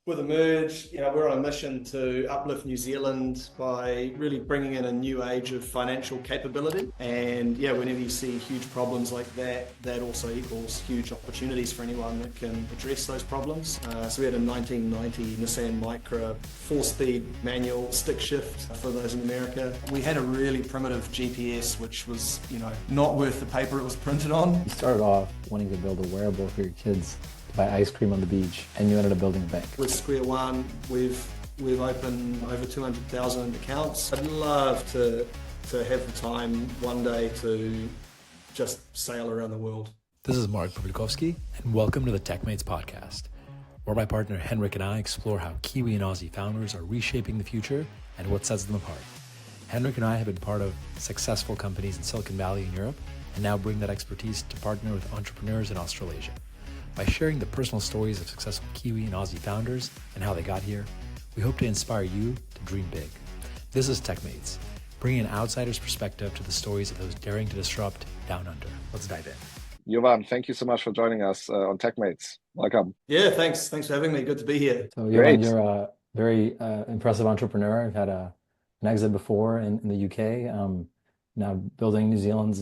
With Emerge, we're on a mission to uplift New Zealand by really bringing in a new age of financial capability. And whenever you see huge problems like that, that also equals huge opportunities for anyone that can address those problems. So we had a 1990 Nissan Micra 4-speed manual stick shift for those in America. We had a really primitive GPS, which was, not worth the paper it was printed on. You started off wanting to build a wearable for your kids to buy ice cream on the beach, and you ended up building a bank. With Square One, we've opened over 200,000 accounts. I'd love to have the time one day to just sail around the world. This is Pavlyukovskyy, and welcome to the TechMates podcast, where my partner Hendrik and I explore how Kiwi and Aussie founders are reshaping the future and what sets them apart. Hendrik and I have been part of successful companies in Silicon Valley and Europe, and now bring that expertise to partner with entrepreneurs in Australasia. By sharing the personal stories of successful Kiwi and Aussie founders and how they got here, we hope to inspire you to dream big. This is TechMates, bringing an outsider's perspective to the stories of those daring to disrupt down under. Let's dive in. Jovan, thank you so much for joining us on TechMates. Welcome. Yeah, thanks. Thanks for having me. Good to be here. So Jovan, you're a very impressive entrepreneur. I've had an exit before in the UK. Now building New Zealand's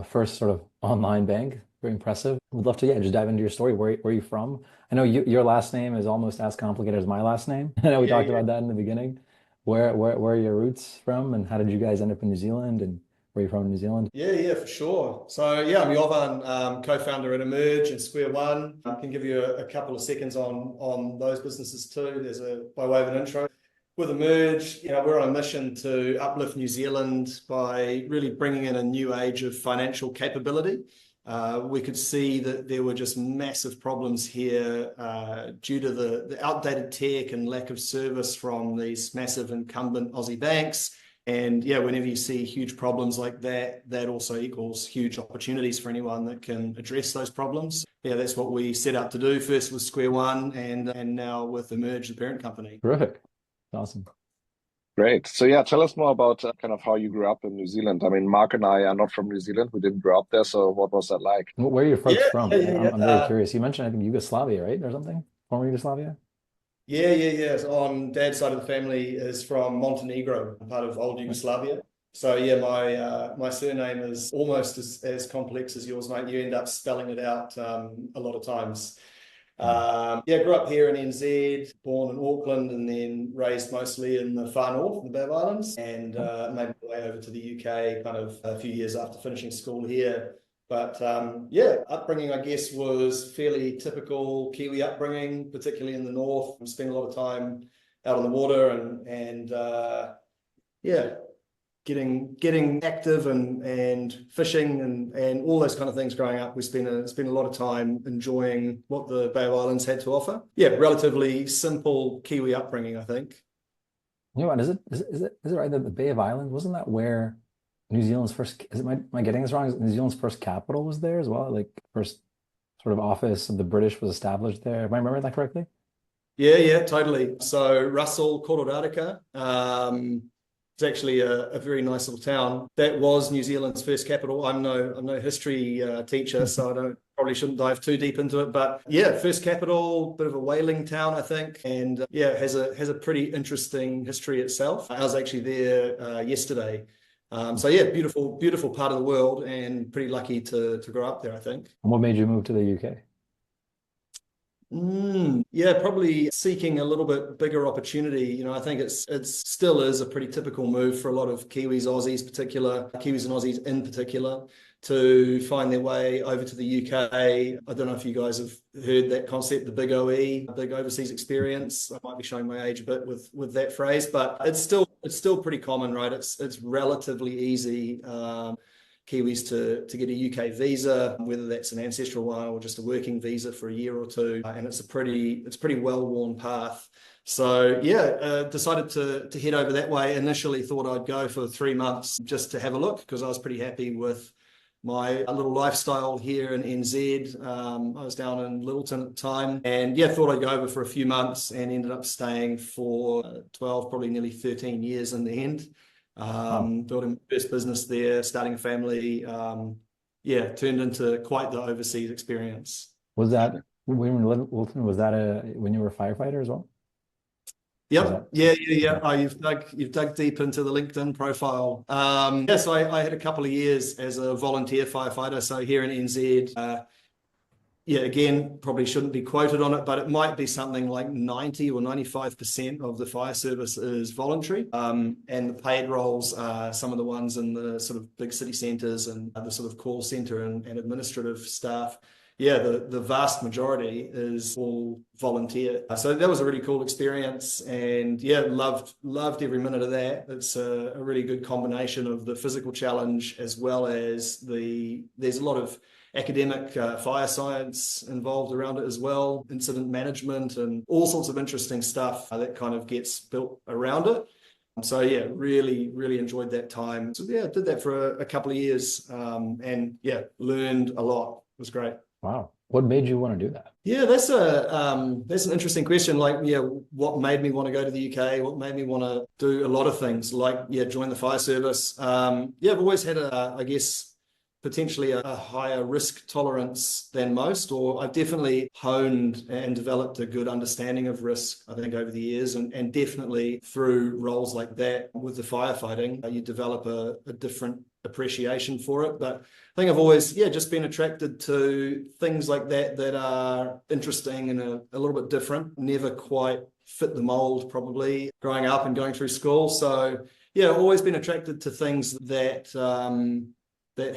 first sort of online bank. Very impressive. Would love to just dive into your story. Where are you from? I know your last name is almost as complicated as my last name. I know we talked about that in the beginning. Where are your roots from, and how did you guys end up in New Zealand, and where are you from in New Zealand? Yeah, for sure. So I'm Jovan, co-founder at Emerge and Square One. I can give you a couple of seconds on those businesses too. By way of an intro. With Emerge, we're on a mission to uplift New Zealand by really bringing in a new age of financial capability. We could see that there were just massive problems here due to the outdated tech and lack of service from these massive incumbent Aussie banks. And whenever you see huge problems like that, that also equals huge opportunities for anyone that can address those problems. That's what we set out to do first with Square One and now with Emerge, the parent company. Terrific. Awesome. Great. So tell us more about kind of how you grew up in New Zealand. I mean, Mark and I are not from New Zealand. We didn't grow up there. So what was that like? Where are your folks from? I'm very curious. You mentioned, I think, Yugoslavia, right? Or something? Former Yugoslavia? Yeah. So on dad's side of the family is from Montenegro, part of old Yugoslavia. So my surname is almost as complex as yours, mate. You end up spelling it out a lot of times. Grew up here in NZ, born in Auckland, and then raised mostly in the far north, in the Bay Islands, and made my way over to the UK kind of a few years after finishing school here. But upbringing, I guess, was fairly typical Kiwi upbringing, particularly in the north. Spent a lot of time out on the water and getting active and fishing and all those kind of things growing up. We spent a lot of time enjoying what the Bay Islands had to offer. Relatively simple Kiwi upbringing, I think. And is it right that the Bay of Islands, wasn't that where New Zealand's first, am I getting this wrong? New Zealand's first capital was there as well? Like first sort of office of the British was established there. Am I remembering that correctly? Yeah, totally. So Russell, Kororareka, it's actually a very nice little town. That was New Zealand's first capital. I'm no history teacher, so probably shouldn't dive too deep into it. But first capital, bit of a whaling town, I think, and has a pretty interesting history itself. I was actually there yesterday. Beautiful part of the world, and pretty lucky to grow up there, I think. And what made you move to the UK? Probably seeking a little bit bigger opportunity. I think it's still is a pretty typical move for a lot of Kiwis and Aussies in particular, to find their way over to the UK. I don't know if you guys have heard that concept, the big OE, big overseas experience. I might be showing my age a bit with that phrase, but it's still pretty common, right? It's relatively easy. Kiwis to get a UK visa, whether that's an ancestral one or just a working visa for a year or two, and it's a pretty well-worn path. So decided to head over that way. Initially thought I'd go for 3 months just to have a look, because I was pretty happy with my little lifestyle here in NZ. I was down in Littleton at the time, and thought I'd go over for a few months, and ended up staying for 12, probably nearly 13 years in the end. Building my first business there, starting a family, turned into quite the overseas experience. Was that When you were in Wilton, was that when you were a firefighter as well? Yep. Yeah. Oh, you've dug deep into the LinkedIn profile. So I had a couple of years as a volunteer firefighter. So here in NZ, again, probably shouldn't be quoted on it, but it might be something like 90 or 95% of the fire service is voluntary. And the paid roles are some of the ones in the sort of big city centres and the sort of call centre and administrative staff. Yeah, the vast majority is all volunteer. So that was a really cool experience, and loved every minute of that. It's a really good combination of the physical challenge as well as there's a lot of academic fire science involved around it as well, incident management and all sorts of interesting stuff that kind of gets built around it. So yeah, really, really enjoyed that time. So yeah, did that for a couple of years, and yeah, learned a lot. It was great. Wow. What made you want to do that? Yeah, that's an interesting question. Like, yeah, what made me want to go to the UK? What made me want to do a lot of things? Like, yeah, join the fire service. I've always had I guess, potentially a higher risk tolerance than most, or I've definitely honed and developed a good understanding of risk, I think, over the years, and definitely through roles like that with the firefighting, you develop a different appreciation for it. But I think I've always, just been attracted to things like that are interesting and a little bit different, never quite fit the mold probably growing up and going through school. So yeah, always been attracted to things that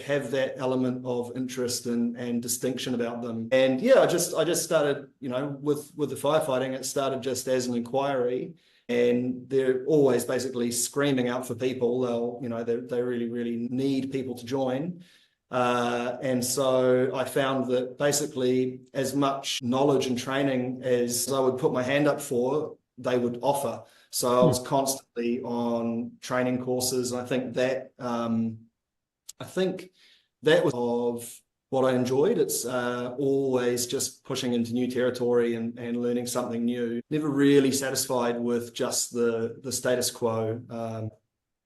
have that element of interest and distinction about them. And yeah, I just started, with the firefighting, it started just as an inquiry. And they're always basically screaming out for people. They really, really need people to join. And so I found that basically as much knowledge and training as I would put my hand up for, they would offer. So I was constantly on training courses. And I think that was of what I enjoyed. It's always just pushing into new territory and learning something new. Never really satisfied with just the status quo.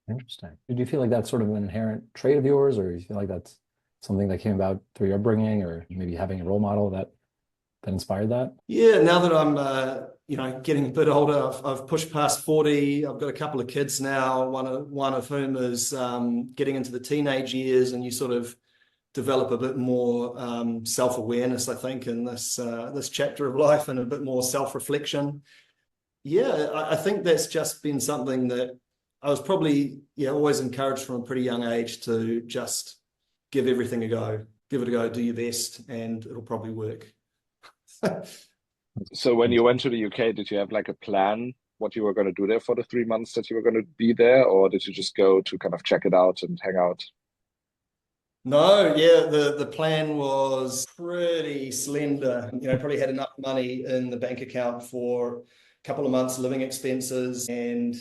Interesting. Do you feel like that's sort of an inherent trait of yours, or do you feel like that's something that came about through your upbringing, or maybe having a role model that inspired that? Yeah, now that I'm getting a bit older, I've pushed past 40. I've got a couple of kids now, one of whom is getting into the teenage years, and you sort of develop a bit more self-awareness, I think, in this chapter of life, and a bit more self-reflection. Yeah, I think that's just been something that I was probably always encouraged from a pretty young age to just give everything a go, do your best, and it'll probably work. So when you went to the UK, did you have like a plan what you were going to do there for the 3 months that you were going to be there, or did you just go to kind of check it out and hang out? No, yeah, the plan was pretty slender. Probably had enough money in the bank account for a couple of months' living expenses, and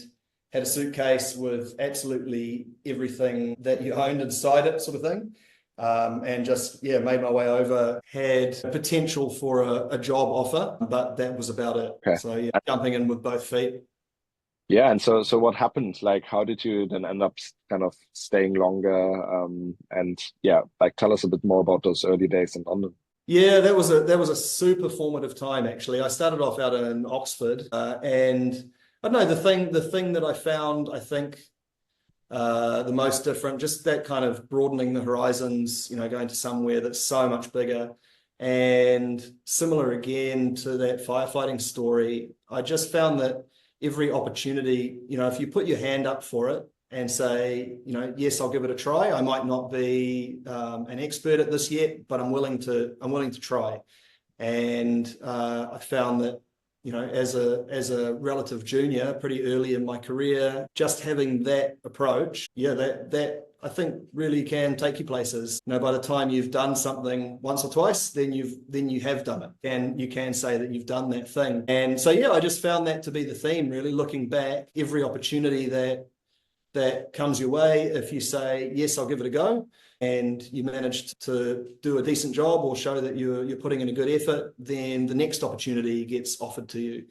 had a suitcase with absolutely everything that you owned inside it, sort of thing. And just, made my way over, had potential for a job offer, but that was about it. Okay. So yeah, jumping in with both feet. Yeah, and so what happened? Like, how did you then end up kind of staying longer? Tell us a bit more about those early days in London. Yeah, that was a super formative time, actually. I started off out in Oxford, and I don't know, the thing that I found, I think, the most different, just that kind of broadening the horizons, going to somewhere that's so much bigger. And similar again to that firefighting story, I just found that every opportunity, if you put your hand up for it and say, yes, I'll give it a try. I might not be an expert at this yet, but I'm willing to try. And I found that, as a relative junior, pretty early in my career, just having that approach, that I think really can take you places. By the time you've done something once or twice, then you have done it, and you can say that you've done that thing. And so I just found that to be the theme, really. Looking back, every opportunity that comes your way, if you say yes, I'll give it a go, and you managed to do a decent job or show that you're putting in a good effort, then the next opportunity gets offered to you.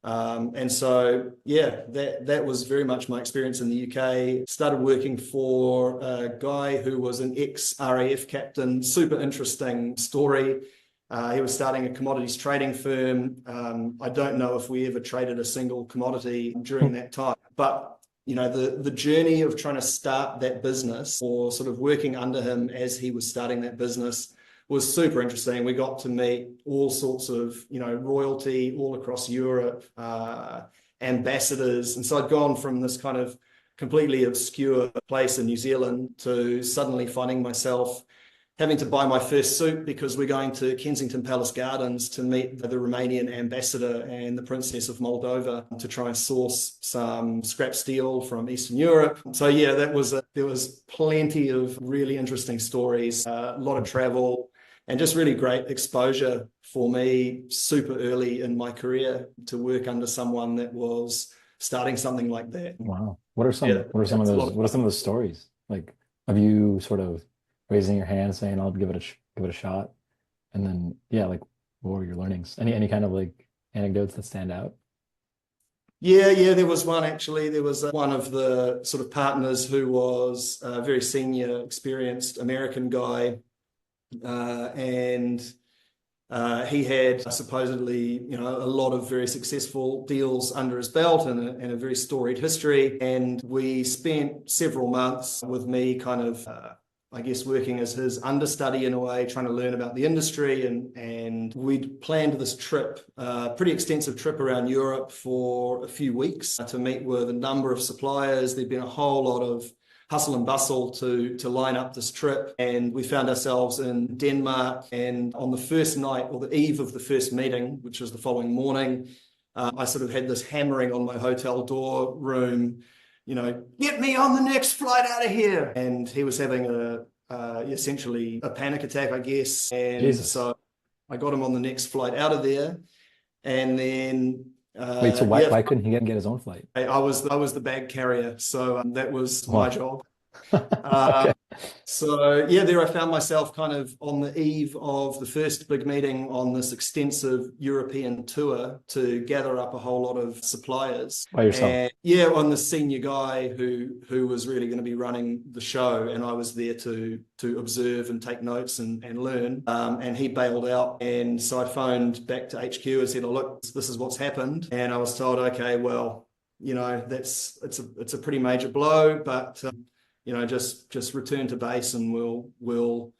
And so, that was very much my experience in the UK. Started working for a guy who was an ex-RAF captain, super interesting story. He was starting a commodities trading firm. I don't know if we ever traded a single commodity during that time, but the journey of trying to start that business, or sort of working under him as he was starting that business, was super interesting. We got to meet all sorts of, royalty all across Europe, ambassadors. And so I'd gone from this kind of completely obscure place in New Zealand to suddenly finding myself having to buy my first suit because we're going to Kensington Palace Gardens to meet the Romanian ambassador and the Princess of Moldova to try and source some scrap steel from Eastern Europe. So yeah, there was plenty of really interesting stories, a lot of travel, and just really great exposure for me super early in my career to work under someone that was starting something like that. Wow. What are some of those stories? Like, of you sort of raising your hand saying, I'll give it a shot? And then, like, what were your learnings? Any kind of like anecdotes that stand out? Yeah, there was one actually. There was one of the sort of partners who was a very senior, experienced American guy. And he had supposedly, a lot of very successful deals under his belt and a very storied history. And we spent several months with me kind of, working as his understudy in a way, trying to learn about the industry. And we'd planned this trip, pretty extensive trip around Europe for a few weeks to meet with a number of suppliers. There'd been a whole lot of hustle and bustle to line up this trip. And we found ourselves in Denmark. And on the first night, or the eve of the first meeting, which was the following morning, I sort of had this hammering on my hotel door room, get me on the next flight out of here. And he was having essentially a panic attack, I guess. And Jesus. So I got him on the next flight out of there. And then wait, so why couldn't he get his own flight? I was the bag carrier, so that was my job. Okay. So there I found myself kind of on the eve of the first big meeting on this extensive European tour to gather up a whole lot of suppliers. By yourself? And on the senior guy who was really going to be running the show, and I was there to observe and take notes and learn. And he bailed out, and so I phoned back to HQ and said, "Oh, look, this is what's happened." And I was told, "Okay, well, it's a pretty major blow, but." Just return to base and we'll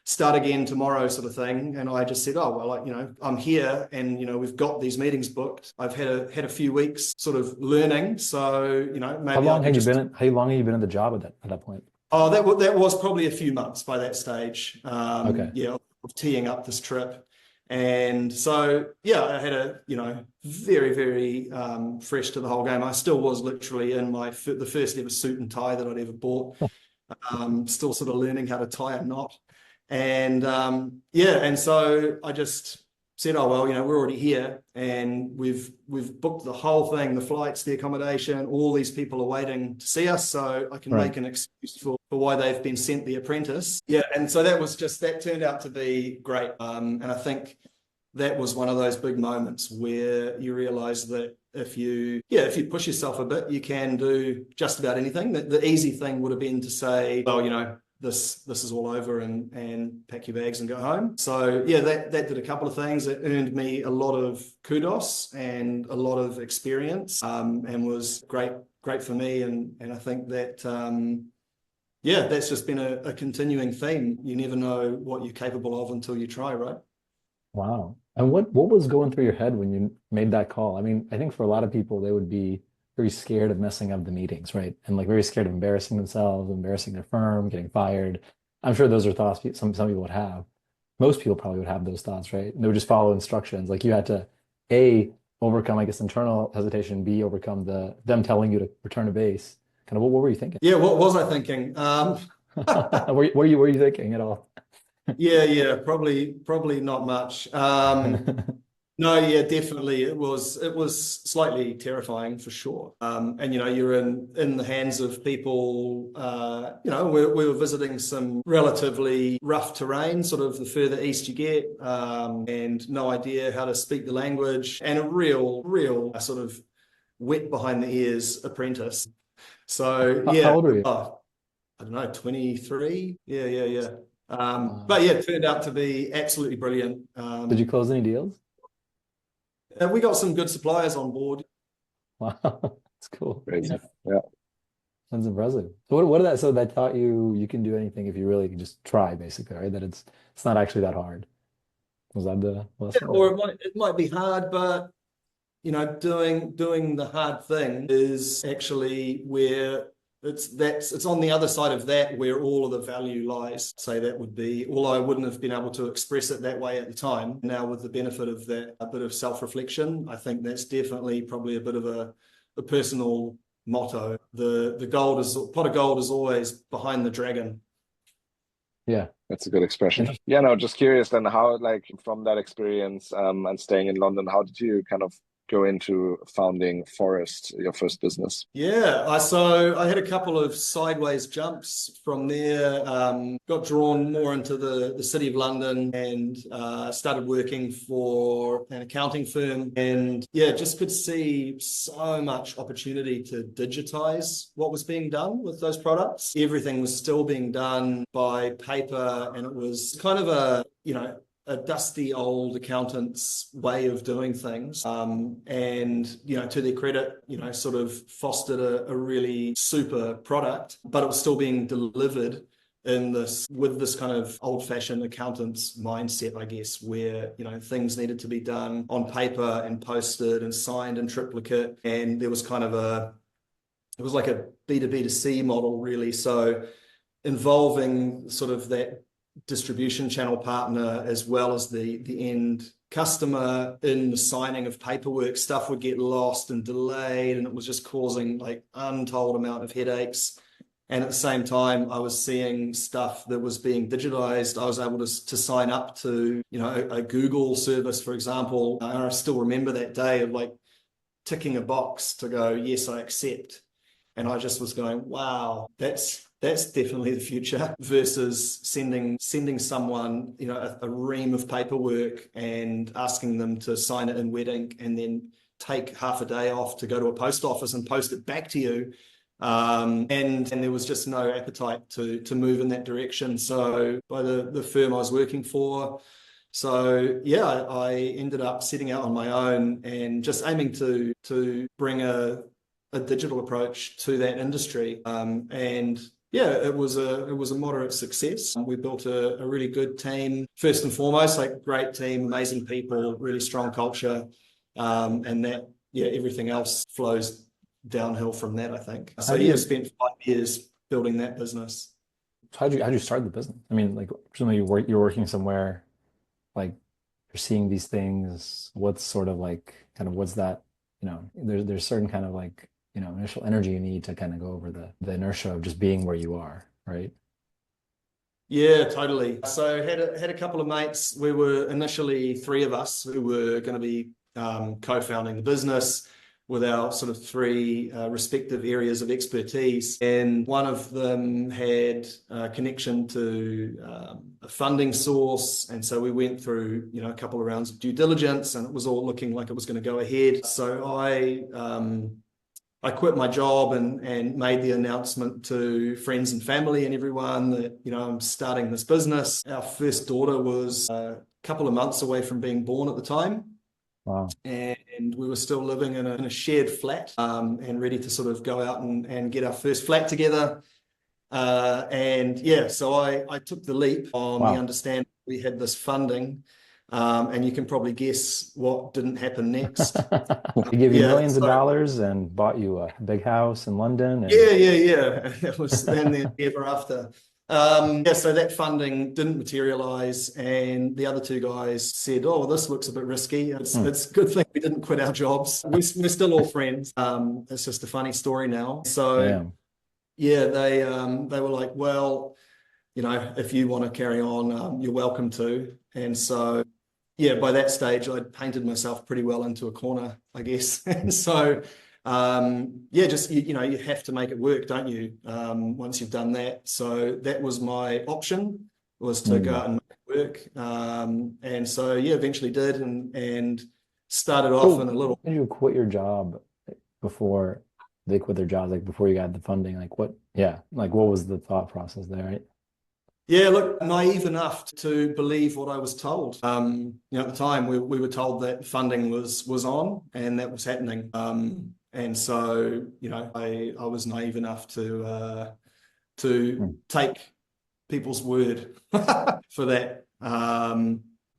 start again tomorrow, sort of thing. And I just said, "Oh, well, I'm here, and we've got these meetings booked. I've had a few weeks sort of learning, so maybe." How long have you been in the job at that point? Oh, that was probably a few months by that stage. Okay. Of teeing up this trip. And so, I had very, very fresh to the whole game. I still was literally in the first ever suit and tie that I'd ever bought. Still sort of learning how to tie a knot. And and so I just said, "Oh, well, we're already here, and we've booked the whole thing, the flights, the accommodation, all these people are waiting to see us, so I can make an excuse for why they've been sent the apprentice." And so that turned out to be great. And I think that was one of those big moments where you realize that if you push yourself a bit, you can do just about anything. The easy thing would have been to say, "Well, this is all over and pack your bags and go home." So that did a couple of things. It earned me a lot of kudos and a lot of experience, and was great for me. And I think that that's just been a continuing theme. You never know what you're capable of until you try, right? Wow. And what was going through your head when you made that call? I mean, I think for a lot of people, they would be very scared of messing up the meetings, right? And like very scared of embarrassing themselves, embarrassing their firm, getting fired. I'm sure those are thoughts some people would have. Most people probably would have those thoughts, right? And they would just follow instructions. Like you had to, A, overcome, I guess, internal hesitation, B, overcome them telling you to return to base. Kind of what were you thinking? Yeah, what was I thinking? What were you thinking at all? Probably not much. No, definitely. It was slightly terrifying for sure. And you're in the hands of people. We were visiting some relatively rough terrain, sort of the further east you get, and no idea how to speak the language, and a real sort of wet behind the ears apprentice. So How old were you? I don't know, 23. Yeah. But yeah, it turned out to be absolutely brilliant. Did you close any deals? And we got some good suppliers on board. Wow, that's cool. Crazy. Yeah. That's impressive. So what did that, so that taught you can do anything if you really just try, basically, right? That it's not actually that hard. Was that the lesson? Or it might be hard, but doing the hard thing is actually where it's on the other side of that where all of the value lies. Say that would be, although I wouldn't have been able to express it that way at the time. Now with the benefit of that, a bit of self-reflection, I think that's definitely probably a bit of a personal motto. The pot of gold is always behind the dragon. Yeah. That's a good expression. Yeah, no, just curious then how, like, from that experience and staying in London, how did you kind of go into founding Forest, your first business? Yeah, so I had a couple of sideways jumps from there, got drawn more into the City of London and started working for an accounting firm, and yeah, just could see so much opportunity to digitize what was being done with those products. Everything was still being done by paper, and it was kind of a dusty old accountant's way of doing things. And, to their credit, sort of fostered a really super product, but it was still being delivered with this kind of old-fashioned accountant's mindset, I guess, where, things needed to be done on paper and posted and signed in triplicate. And there was it was like a B2B2C model, really. So involving sort of that distribution channel partner as well as the end customer in the signing of paperwork, stuff would get lost and delayed, and it was just causing like untold amount of headaches. And at the same time, I was seeing stuff that was being digitized. I was able to sign up to a Google service, for example. And I still remember that day of like ticking a box to go, yes, I accept. And I just was going, wow, that's definitely the future, versus sending someone, a ream of paperwork and asking them to sign it in wet ink and then take half a day off to go to a post office and post it back to you. And there was just no appetite to move in that direction. So by the firm I was working for, so yeah, I ended up setting out on my own and just aiming to bring a digital approach to that industry. And yeah, it was a moderate success. We built a really good team, first and foremost, like great team, amazing people, really strong culture. And that, yeah, everything else flows downhill from that, I think. So yeah, spent 5 years building that business. How'd you start the business? I mean, like, presumably you're working somewhere, like you're seeing these things. What's sort of like, kind of what's that, there's certain kind of like, initial energy you need to kind of go over the inertia of just being where you are, right? Yeah, totally. So had a couple of mates. We were initially 3 of us who were going to be co-founding the business with our sort of 3 respective areas of expertise. And one of them had a connection to a funding source. And so we went through, a couple of rounds of due diligence, and it was all looking like it was going to go ahead. So I quit my job and made the announcement to friends and family and everyone that, I'm starting this business. Our first daughter was a couple of months away from being born at the time. Wow. And we were still living in a shared flat, and ready to sort of go out and get our first flat together. And yeah, so I took the leap on the understanding we had this funding. And you can probably guess what didn't happen next. He gave you millions of dollars and bought you a big house in London. And... Yeah. It was then ever after. So that funding didn't materialize, and the other 2 guys said, "Oh, this looks a bit risky. It's a good thing we didn't quit our jobs. We're still all friends. It's just a funny story now." So yeah, they were like, "Well, if you want to carry on, you're welcome to." And so yeah, by that stage, I'd painted myself pretty well into a corner, I guess. And so, just, you have to make it work, don't you? Once you've done that. So that was my option, was to go out and make it work. And so, yeah, eventually did and started off in a little... Did you quit your job before they quit their jobs, like before you got the funding? Like what was the thought process there, right? Yeah, look, naive enough to believe what I was told. At the time we were told that funding was on and that was happening. And so, I was naive enough to take people's word for that. How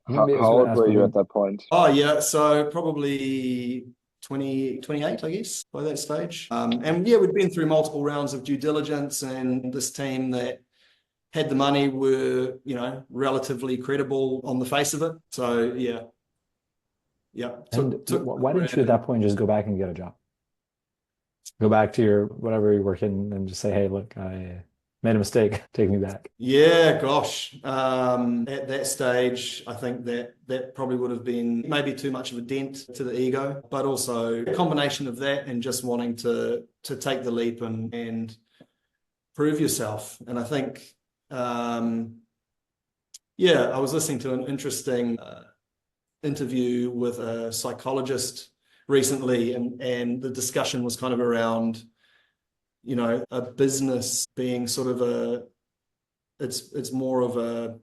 old were you at that point? Oh yeah, so probably 28, I guess, by that stage. And yeah, we'd been through multiple rounds of due diligence, and this team that had the money were, relatively credible on the face of it. So yeah. Why didn't you at that point just go back and get a job? Go back to your whatever you're working and just say, hey, look, I made a mistake. Take me back. Yeah, gosh. At that stage, I think that probably would have been maybe too much of a dent to the ego, but also a combination of that and just wanting to take the leap and prove yourself. And I think, I was listening to an interesting interview with a psychologist recently, and the discussion was kind of around, a business being sort of it's more of a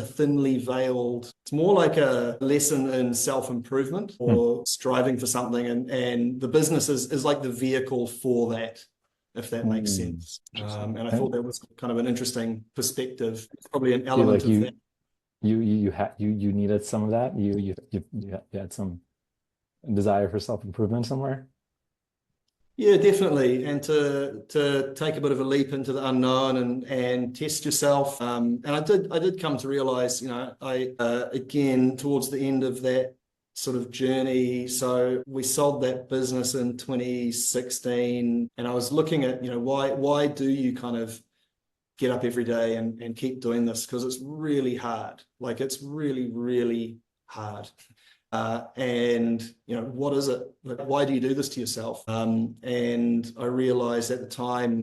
thinly veiled, it's more like a lesson in self-improvement or striving for something, and the business is like the vehicle for that, if that makes sense. And I thought that was kind of an interesting perspective. It's probably an element of that. You needed some of that. You had some desire for self-improvement somewhere. Yeah, definitely. And to take a bit of a leap into the unknown and test yourself. And I did come to realize, again, towards the end of that sort of journey. So we sold that business in 2016, and I was looking at, why do you kind of get up every day and keep doing this? Because it's really hard. Like, it's really, really hard. And what is it? Like, why do you do this to yourself? And I realized at the time,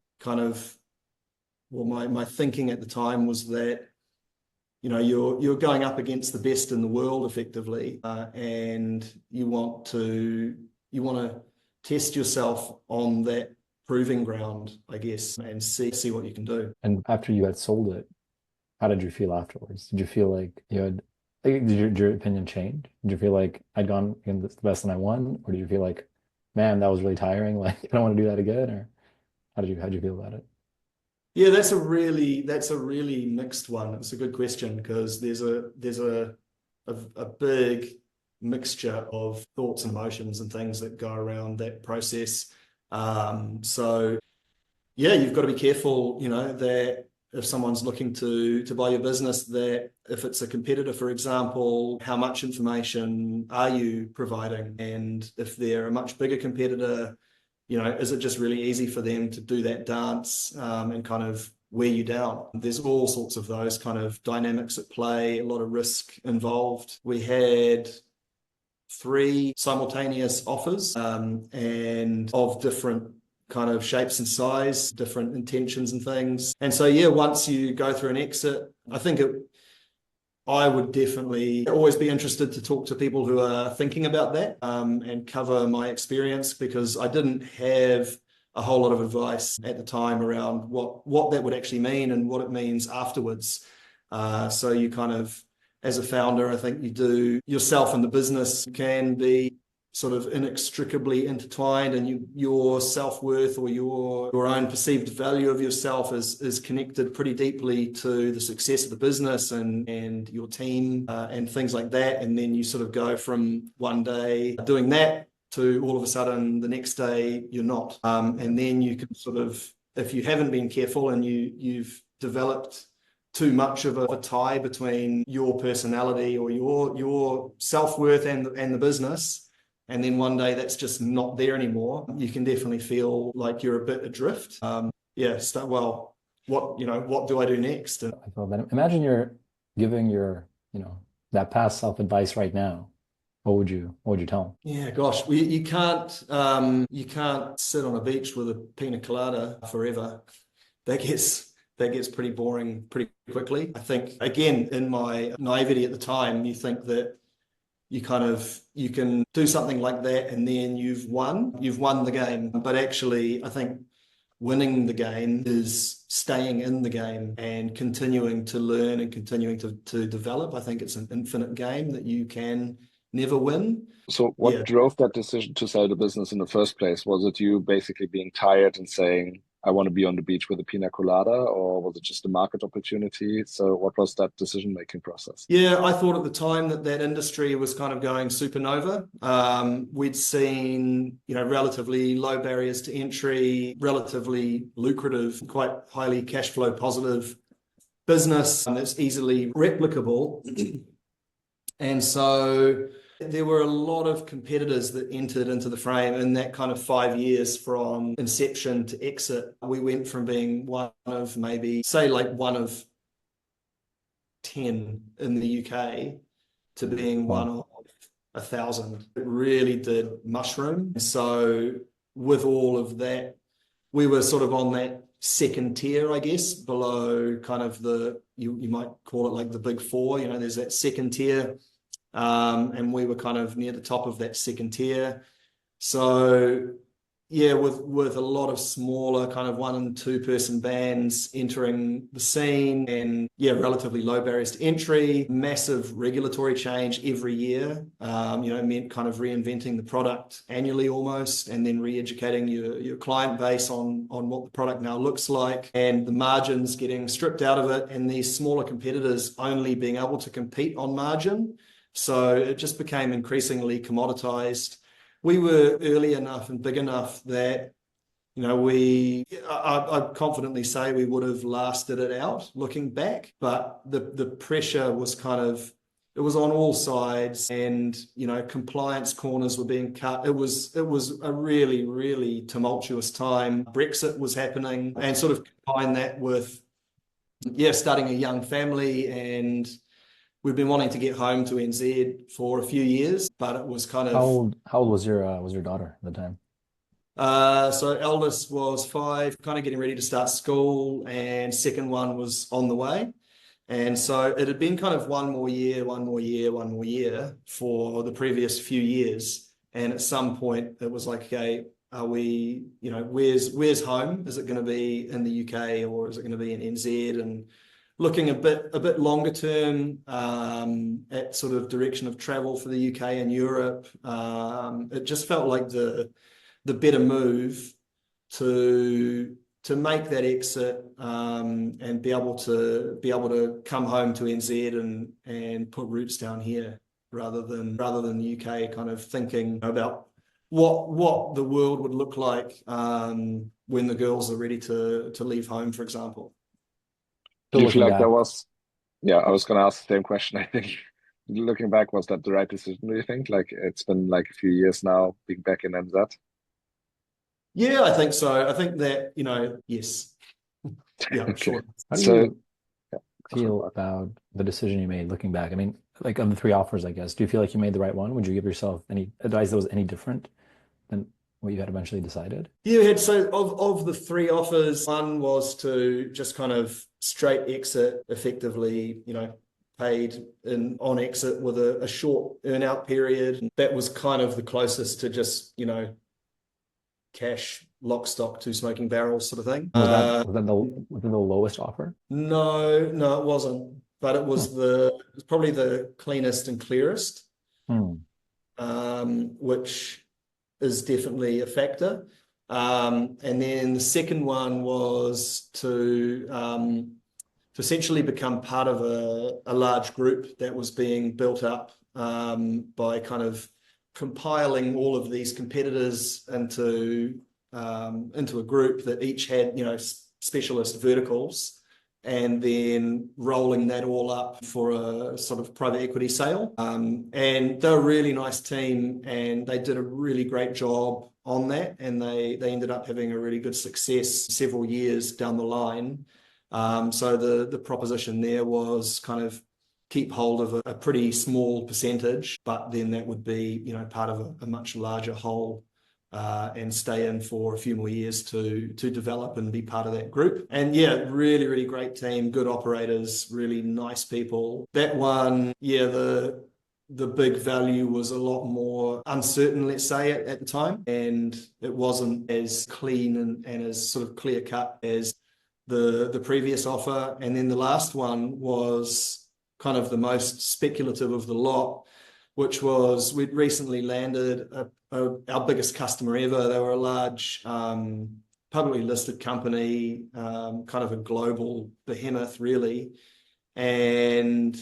my thinking at the time was that, you're going up against the best in the world effectively, and you want to test yourself on that proving ground, I guess, and see what you can do. And after you had sold it, how did you feel afterwards? Did you feel like did your opinion change? Did you feel like I'd gone against the best and I won? Or did you feel like, man, that was really tiring, like I don't want to do that again? Or how'd you feel about it? Yeah, that's a really mixed one. It's a good question, because there's a big mixture of thoughts and emotions and things that go around that process. So yeah, you've got to be careful, that if someone's looking to buy your business, that if it's a competitor, for example, how much information are you providing? And if they're a much bigger competitor, is it just really easy for them to do that dance and kind of wear you down? There's all sorts of those kind of dynamics at play, a lot of risk involved. We had 3 simultaneous offers and of different kind of shapes and size, different intentions and things. And so, yeah, once you go through an exit, I think I would definitely always be interested to talk to people who are thinking about that and cover my experience, because I didn't have a whole lot of advice at the time around what that would actually mean and what it means afterwards. So you kind of, as a founder, I think you do, yourself and the business can be sort of inextricably intertwined, and your self-worth or your own perceived value of yourself is connected pretty deeply to the success of the business and your team and things like that. And then you sort of go from one day doing that to all of a sudden the next day you're not. And then you can sort of, if you haven't been careful and you've developed too much of a tie between your personality or your self-worth and the business, and then one day that's just not there anymore, you can definitely feel like you're a bit adrift. What do I do next? I feel that. Imagine you're giving your, that past self advice right now. What would you tell them? Yeah, gosh, you can't sit on a beach with a pina colada forever. That gets pretty boring pretty quickly. I think, again, in my naivety at the time, you think that you can do something like that and then you've won the game. But actually, I think winning the game is staying in the game and continuing to learn and continuing to develop. I think it's an infinite game that you can never win. So what drove that decision to sell the business in the first place? Was it you basically being tired and saying, I want to be on the beach with a pina colada, or was it just a market opportunity? So what was that decision-making process? Yeah, I thought at the time that industry was kind of going supernova. We'd seen, relatively low barriers to entry, relatively lucrative, quite highly cash flow positive business that's easily replicable. And so there were a lot of competitors that entered into the frame in that kind of 5 years from inception to exit. We went from being one of maybe, say, like one of 10 in the UK to being one of 1,000. It really did mushroom. So with all of that, we were sort of on that second tier, I guess, below kind of you might call it like the big four. There's that second tier. And we were kind of near the top of that second tier. So yeah, with a lot of smaller kind of 1 and 2 person bands entering the scene, and relatively low barriers to entry, massive regulatory change every year, meant kind of reinventing the product annually almost, and then re-educating your client base on what the product now looks like, and the margins getting stripped out of it, and these smaller competitors only being able to compete on margin. So it just became increasingly commoditized. We were early enough and big enough that, I'd confidently say we would have lasted it out looking back, but the pressure was it was on all sides, and, compliance corners were being cut. It was a really, really tumultuous time. Brexit was happening, and sort of combine that with, starting a young family, and we've been wanting to get home to NZ for a few years, but it was kind of... How old was your daughter at the time? So eldest was 5, kind of getting ready to start school, and second one was on the way. And so it had been kind of one more year for the previous few years. And at some point it was like, okay, are we, where's home? Is it going to be in the UK, or is it going to be in NZ? And looking a bit longer term at sort of direction of travel for the UK and Europe, it just felt like the better move to make that exit, and be able to come home to NZ and put roots down here rather than the UK, kind of thinking about what the world would look like when the girls are ready to leave home, for example. Do you feel like there was, I was going to ask the same question. I think looking back, was that the right decision, do you think? Like, it's been like a few years now being back in NZ. Yeah, I think so. I think that, yes. Yeah, Okay. sure. How do you feel about the decision you made looking back? I mean, like, of the 3 offers, I guess, do you feel like you made the right one? Would you give yourself any advice that was any different than what you had eventually decided? Yeah, so of the 3 offers, one was to just kind of straight exit, effectively, paid on exit with a short earn-out period. That was kind of the closest to just, cash, lock, stock, 2 smoking barrels sort of thing. Was that the lowest offer? No, it wasn't. But it was probably the cleanest and clearest, which is definitely a factor. And then the second one was to essentially become part of a large group that was being built up by kind of compiling all of these competitors into a group that each had, specialist verticals, and then rolling that all up for a sort of private equity sale. And they're a really nice team, and they did a really great job on that, and they ended up having a really good success several years down the line. So the proposition there was kind of keep hold of a pretty small percentage, but then that would be, part of a much larger whole, and stay in for a few more years to develop and be part of that group. And really, really great team, good operators, really nice people. That one, the the big value was a lot more uncertain, let's say, at the time, and it wasn't as clean and as sort of clear cut as the previous offer. And then the last one was kind of the most speculative of the lot, which was we'd recently landed our biggest customer ever. They were a large publicly listed company, kind of a global behemoth, really. And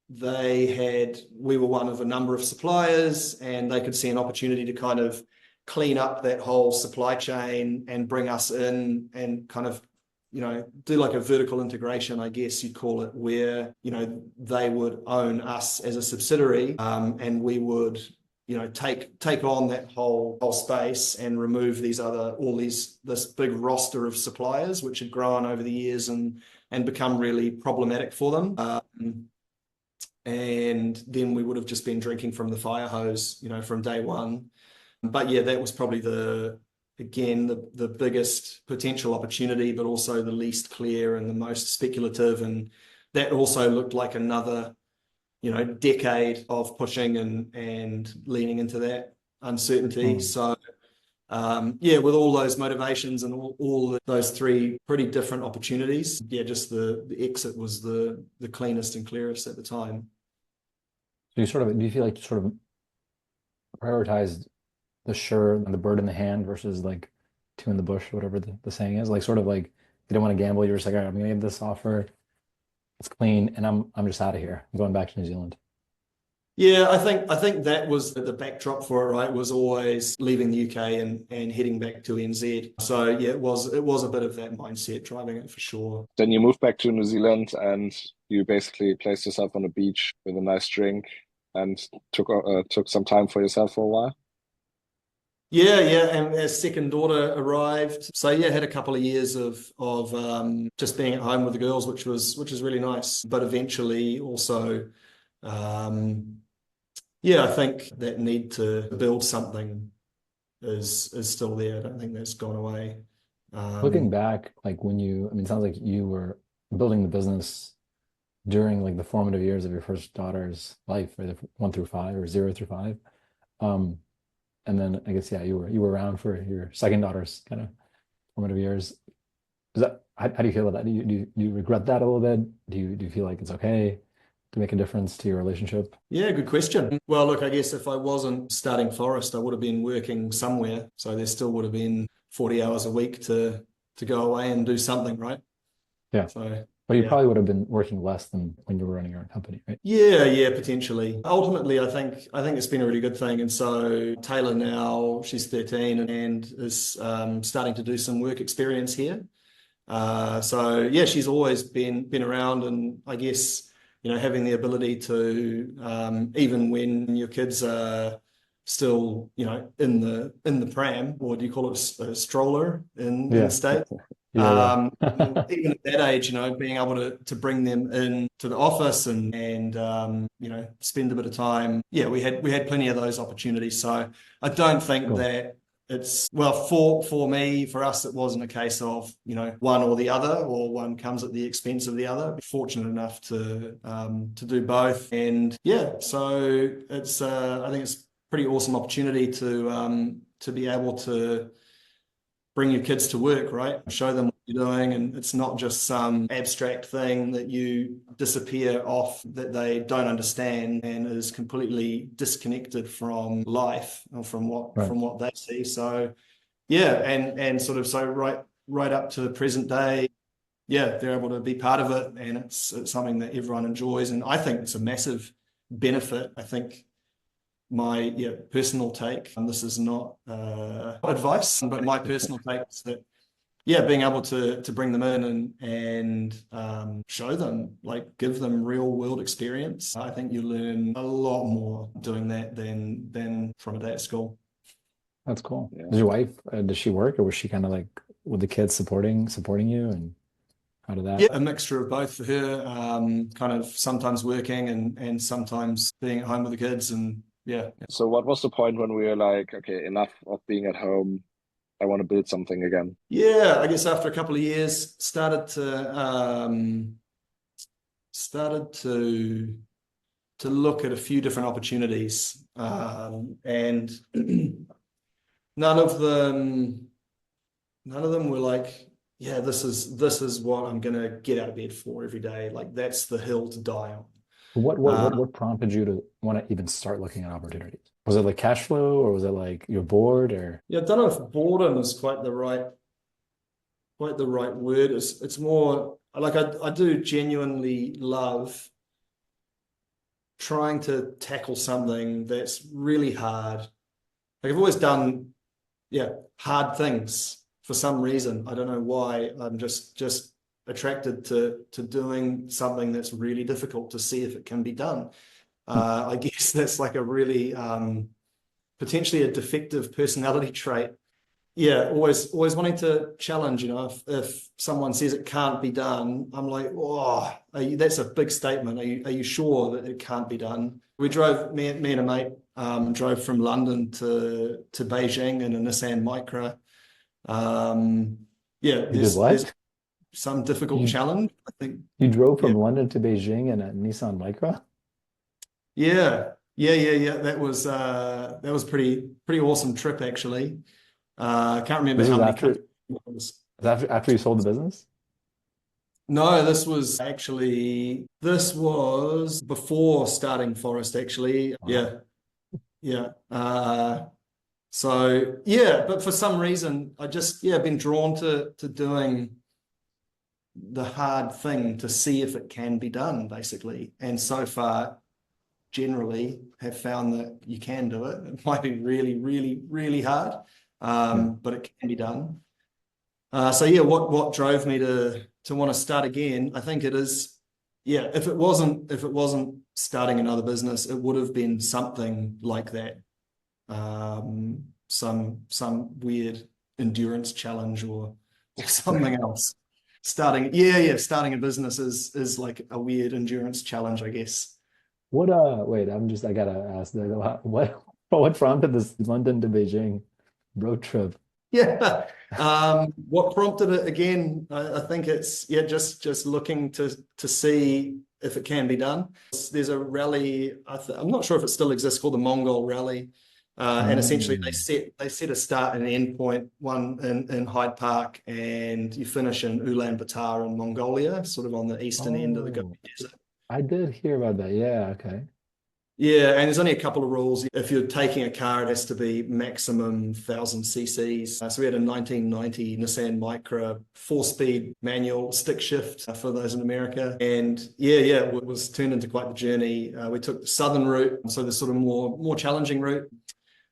we were one of a number of suppliers, and they could see an opportunity to kind of clean up that whole supply chain and bring us in and kind of, do like a vertical integration, I guess you'd call it, where, they would own us as a subsidiary, and we would, take on that whole space and remove this big roster of suppliers, which had grown over the years and become really problematic for them. And then we would have just been drinking from the fire hose, from day one. But yeah, that was probably the biggest potential opportunity, but also the least clear and the most speculative. And that also looked like another, decade of pushing and leaning into that uncertainty. So with all those motivations and all those three pretty different opportunities, just the exit was the cleanest and clearest at the time. So do you feel like you sort of prioritized the sure and the bird in the hand versus like two in the bush, whatever the saying is? Like, sort of like, you didn't want to gamble. You were just like, all right, I'm gonna give this offer. It's clean, and I'm just out of here. I'm going back to New Zealand. Yeah, I think that was the backdrop for it, right? Was always leaving the UK and heading back to NZ. So yeah, it was a bit of that mindset driving it for sure. Then you moved back to New Zealand and you basically placed yourself on a beach with a nice drink and took some time for yourself for a while. Yeah, and our second daughter arrived. So yeah, had a couple of years of just being at home with the girls, which was really nice. But eventually also, I think that need to build something is still there. I don't think that's gone away. Looking back, like it sounds like you were building the business during like the formative years of your first daughter's life, right? 1 through 5 or 0 through 5. And then I guess, you were around for your second daughter's kind of formative years. How do you feel about that? Do you regret that a little bit? Do you feel like it's okay to make a difference to your relationship? Yeah, good question. Well, look, I guess if I wasn't starting Forest, I would have been working somewhere. So there still would have been 40 hours a week to go away and do something, right? Yeah. But you probably would have been working less than when you were running your own company, right? Yeah, potentially. Ultimately, I think it's been a really good thing. And so Taylor now, she's 13 and is starting to do some work experience here. So yeah, she's always been around, and I guess, having the ability to, even when your kids are still, in the pram, or do you call it a stroller in the States? Even at that age, being able to bring them in to the office and spend a bit of time. Yeah, we had plenty of those opportunities. So I don't think that it's, well, for us, it wasn't a case of, one or the other, or one comes at the expense of the other. We're fortunate enough to do both. And yeah, so it's, I think it's a pretty awesome opportunity to be able to bring your kids to work, right? Show them what you're doing, and it's not just some abstract thing that you disappear off that they don't understand and is completely disconnected from life or from what they see. So yeah, and sort of so right up to the present day, yeah, they're able to be part of it, and it's something that everyone enjoys, and I think it's a massive benefit. I think my personal take, and this is not advice, but my personal take is that being able to bring them in and show them, like, give them real world experience. I think you learn a lot more doing that than from a day at school. That's cool. Yeah. Does your wife, does she work, or was she kind of like with the kids supporting you, and how did that? Yeah, a mixture of both for her, kind of sometimes working and sometimes being at home with the kids. And yeah. So what was the point when we were like, okay, enough of being at home, I want to build something again? Yeah, I guess after a couple of years, started to look at a few different opportunities, and none of them were like, yeah, this is what I'm gonna get out of bed for every day. Like that's the hill to die on. What prompted you to want to even start looking at opportunities? Was it like cash flow, or was it like you're bored, or? Yeah, I don't know if boredom is quite the right word. It's more like I do genuinely love trying to tackle something that's really hard. Like I've always done, hard things for some reason. I don't know why. I'm just attracted to doing something that's really difficult to see if it can be done. I guess that's like a really potentially a defective personality trait. Yeah, always wanting to challenge. If someone says it can't be done, I'm like, oh, that's a big statement. Are you sure that it can't be done? We drove, me and a mate drove from London to Beijing in a Nissan Micra. There's some difficult challenge. I think you drove from London to Beijing in a Nissan Micra? Yeah. That was pretty awesome trip actually. I can't remember how many countries it was. After you sold the business? No, this was before starting Forest actually. Wow. Yeah. But for some reason I just been drawn to doing the hard thing to see if it can be done basically. And so far generally have found that you can do it. It might be really, really, really hard. But it can be done. What drove me to want to start again? I think it is, if it wasn't starting another business, it would have been something like that. Some weird endurance challenge or something else. Starting a business is like a weird endurance challenge, I guess. Wait, I gotta ask that. What prompted this London to Beijing road trip? What prompted it again? I think it's just looking to see if it can be done. There's a rally. I'm not sure if it still exists, called the Mongol Rally, and essentially they set a start and an end point, one in Hyde Park, and you finish in Ulaanbaatar in Mongolia, sort of on the eastern end of the Gobi Desert. I did hear about that. Yeah, okay. Yeah, and there's only a couple of rules. If you're taking a car, it has to be maximum 1,000 cc's. So we had a 1990 Nissan Micra 4-speed manual stick shift for those in America. And it was turned into quite the journey. We took the southern route, so the sort of more challenging route,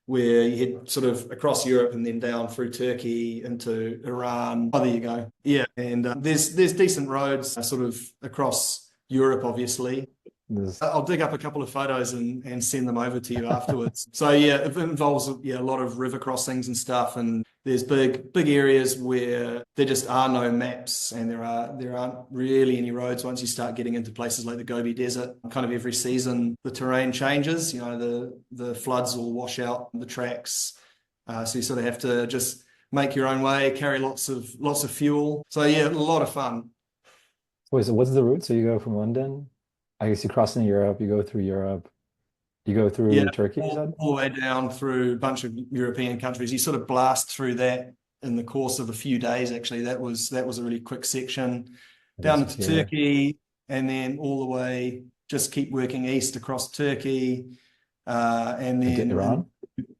where you head sort of across Europe and then down through Turkey into Iran. Oh, there you go. Yeah, and there's decent roads sort of across Europe, obviously. I'll dig up a couple of photos and send them over to you afterwards. So it involves a lot of river crossings and stuff, and there's big areas where there just are no maps, and there aren't really any roads once you start getting into places like the Gobi Desert. Kind of every season the terrain changes. The floods will wash out the tracks, so you sort of have to just make your own way, carry lots of fuel. So a lot of fun. Wait, so what's the route? So you go from London, I guess you cross into Europe, you go through Turkey, you said? All the way down through a bunch of European countries. You sort of blast through that in the course of a few days, actually. That was a really quick section. Down into Turkey, and then all the way, just keep working east across Turkey. And then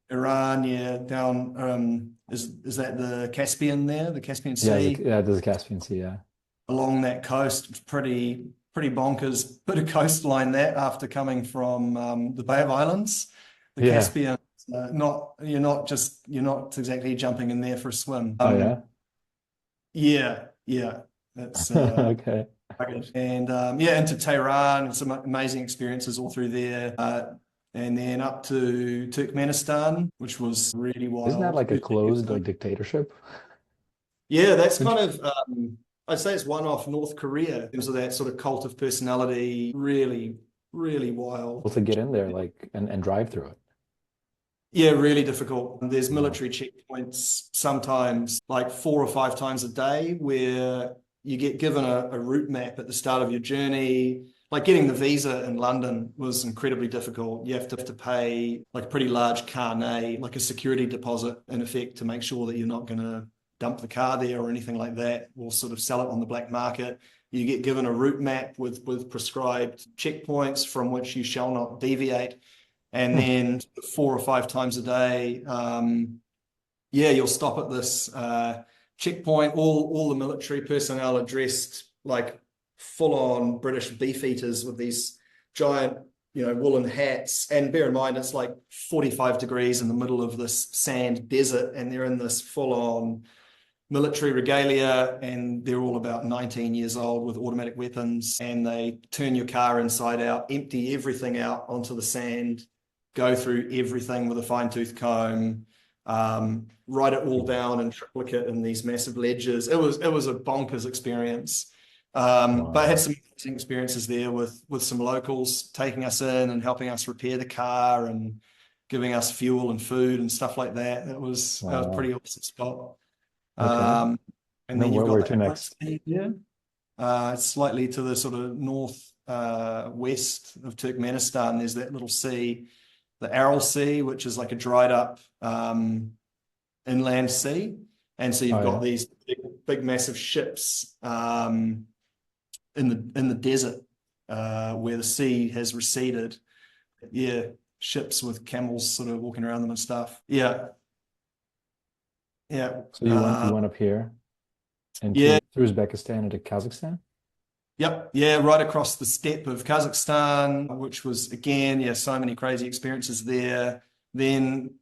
Iran, down, is that the Caspian there? The Caspian Sea? Yeah, there's the Caspian Sea, yeah. Along that coast, pretty bonkers bit of coastline that after coming from the Bay of Islands. The Caspian, you're not exactly jumping in there for a swim. Yeah. That's okay. And into Tehran, some amazing experiences all through there. And then up to Turkmenistan, which was really wild. Isn't that like a closed dictatorship? Yeah, that's kind of I'd say it's one off North Korea in terms of that sort of cult of personality. Really, really wild. To get in there, and drive through it. Yeah, really difficult. There's military checkpoints sometimes like 4 or 5 times a day where you get given a route map at the start of your journey. like getting the visa in London was incredibly difficult. You have to pay like a pretty large carnet, like a security deposit in effect, to make sure that you're not going to dump the car there or anything like that, or sort of sell it on the black market. You get given a route map with prescribed checkpoints from which you shall not deviate. And then 4 or 5 times a day, you'll stop at this checkpoint. All the military personnel are dressed like full-on British beefeaters with these giant, woolen hats. And bear in mind, it's like 45 degrees in the middle of this sand desert, and they're in this full-on military regalia, and they're all about 19 years old with automatic weapons, and they turn your car inside out, empty everything out onto the sand, go through everything with a fine-tooth comb, write it all down in triplicate in these massive ledgers. It was a bonkers experience. But I had some interesting experiences there with some locals taking us in and helping us repair the car and giving us fuel and food and stuff like that. That was a pretty awesome spot. Okay. And then you've where got to next? Slightly to the sort of north west of Turkmenistan. There's that little sea, the Aral Sea, which is like a dried up inland sea. And so you've got these big massive ships in the desert where the sea has receded. Yeah, ships with camels sort of walking around them and stuff. Yeah. Yeah. So you went up here and through Uzbekistan into Kazakhstan? Yep. Yeah, right across the steppe of Kazakhstan, which was, again, so many crazy experiences there. Then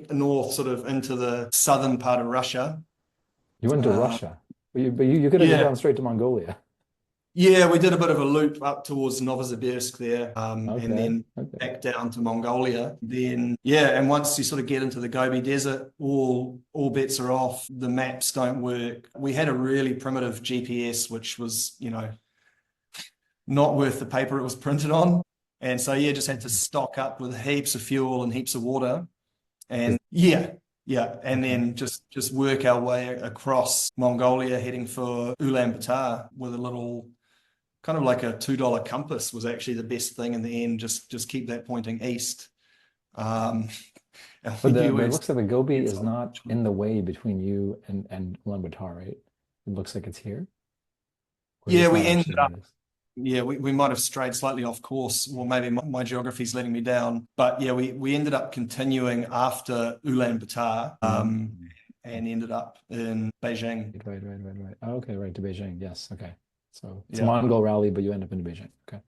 north sort of into the southern part of Russia. You went to Russia, but you could have gone straight to Mongolia. Yeah, we did a bit of a loop up towards Novosibirsk there, and then back down to Mongolia. Then, and once you sort of get into the Gobi Desert, all bets are off. The maps don't work. We had a really primitive GPS, which was, not worth the paper it was printed on. And so, just had to stock up with heaps of fuel and heaps of water. And and then just work our way across Mongolia, heading for Ulaanbaatar with a little, kind of like a $2 compass was actually the best thing in the end. Just keep that pointing east. But it looks like the Gobi is not in the way between you and Ulaanbaatar, right? It looks like it's here. Yeah, we ended up. Yeah, we might have strayed slightly off course, or maybe my geography's letting me down. But yeah, we ended up continuing after Ulaanbaatar and ended up in Beijing. Right. Okay, right, to Beijing. Yes, okay. So it's a Mongol rally, but you end up in Beijing. Okay.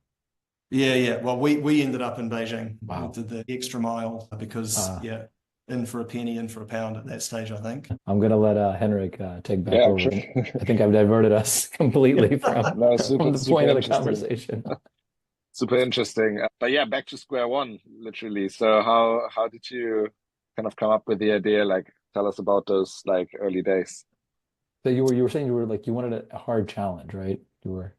Yeah. Well, we ended up in Beijing. Wow. We did the extra mile because, in for a penny, in for a pound at that stage, I think. I'm going to let Hendrik take back over. Sure. I think I've diverted us completely from the point of the conversation. Super interesting. But back to square one, literally. So how did you kind of come up with the idea? Like, tell us about those like early days. So you were saying you were like, you wanted a hard challenge, right? You were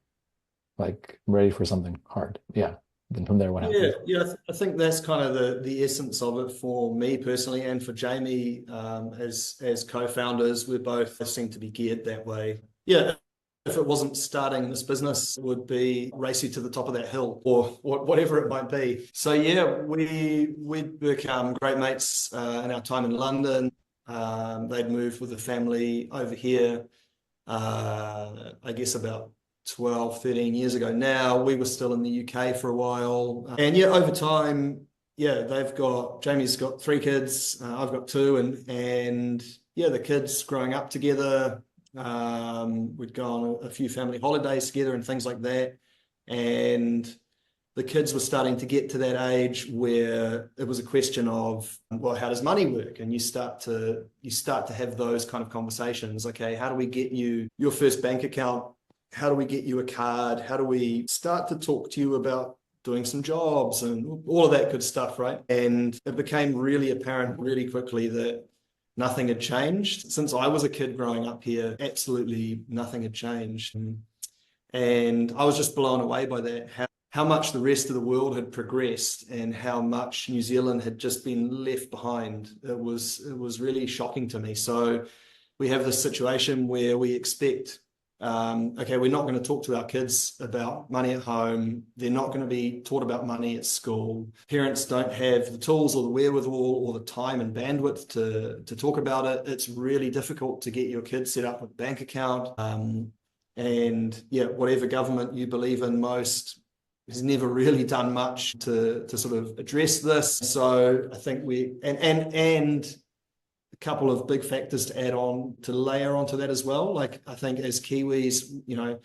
like ready for something hard. Yeah. Then from there, what happened? I think that's kind of the essence of it for me personally, and for Jamie as co-founders. We both seem to be geared that way. Yeah, if it wasn't starting this business, it would be race you to the top of that hill, or whatever it might be. So we'd become great mates in our time in London. They'd moved with the family over here, I guess about 12, 13 years ago now. We were still in the UK for a while. And over time, Jamie's got 3 kids, I've got 2, and the kids growing up together. We'd go on a few family holidays together and things like that. And the kids were starting to get to that age where it was a question of, well, how does money work? And you start to have those kind of conversations. Okay, how do we get you your first bank account? How do we get you a card? How do we start to talk to you about doing some jobs and all of that good stuff, right? And it became really apparent really quickly that nothing had changed. Since I was a kid growing up here, absolutely nothing had changed. And I was just blown away by that, how much the rest of the world had progressed and how much New Zealand had just been left behind. It was really shocking to me. So we have this situation where we expect okay, we're not going to talk to our kids about money at home. They're not going to be taught about money at school. Parents don't have the tools or the wherewithal or the time and bandwidth to talk about it. It's really difficult to get your kids set up with a bank account. And yeah, whatever government you believe in most has never really done much to sort of address this. So I think and a couple of big factors to add on, to layer onto that as well. Like, I think as Kiwis,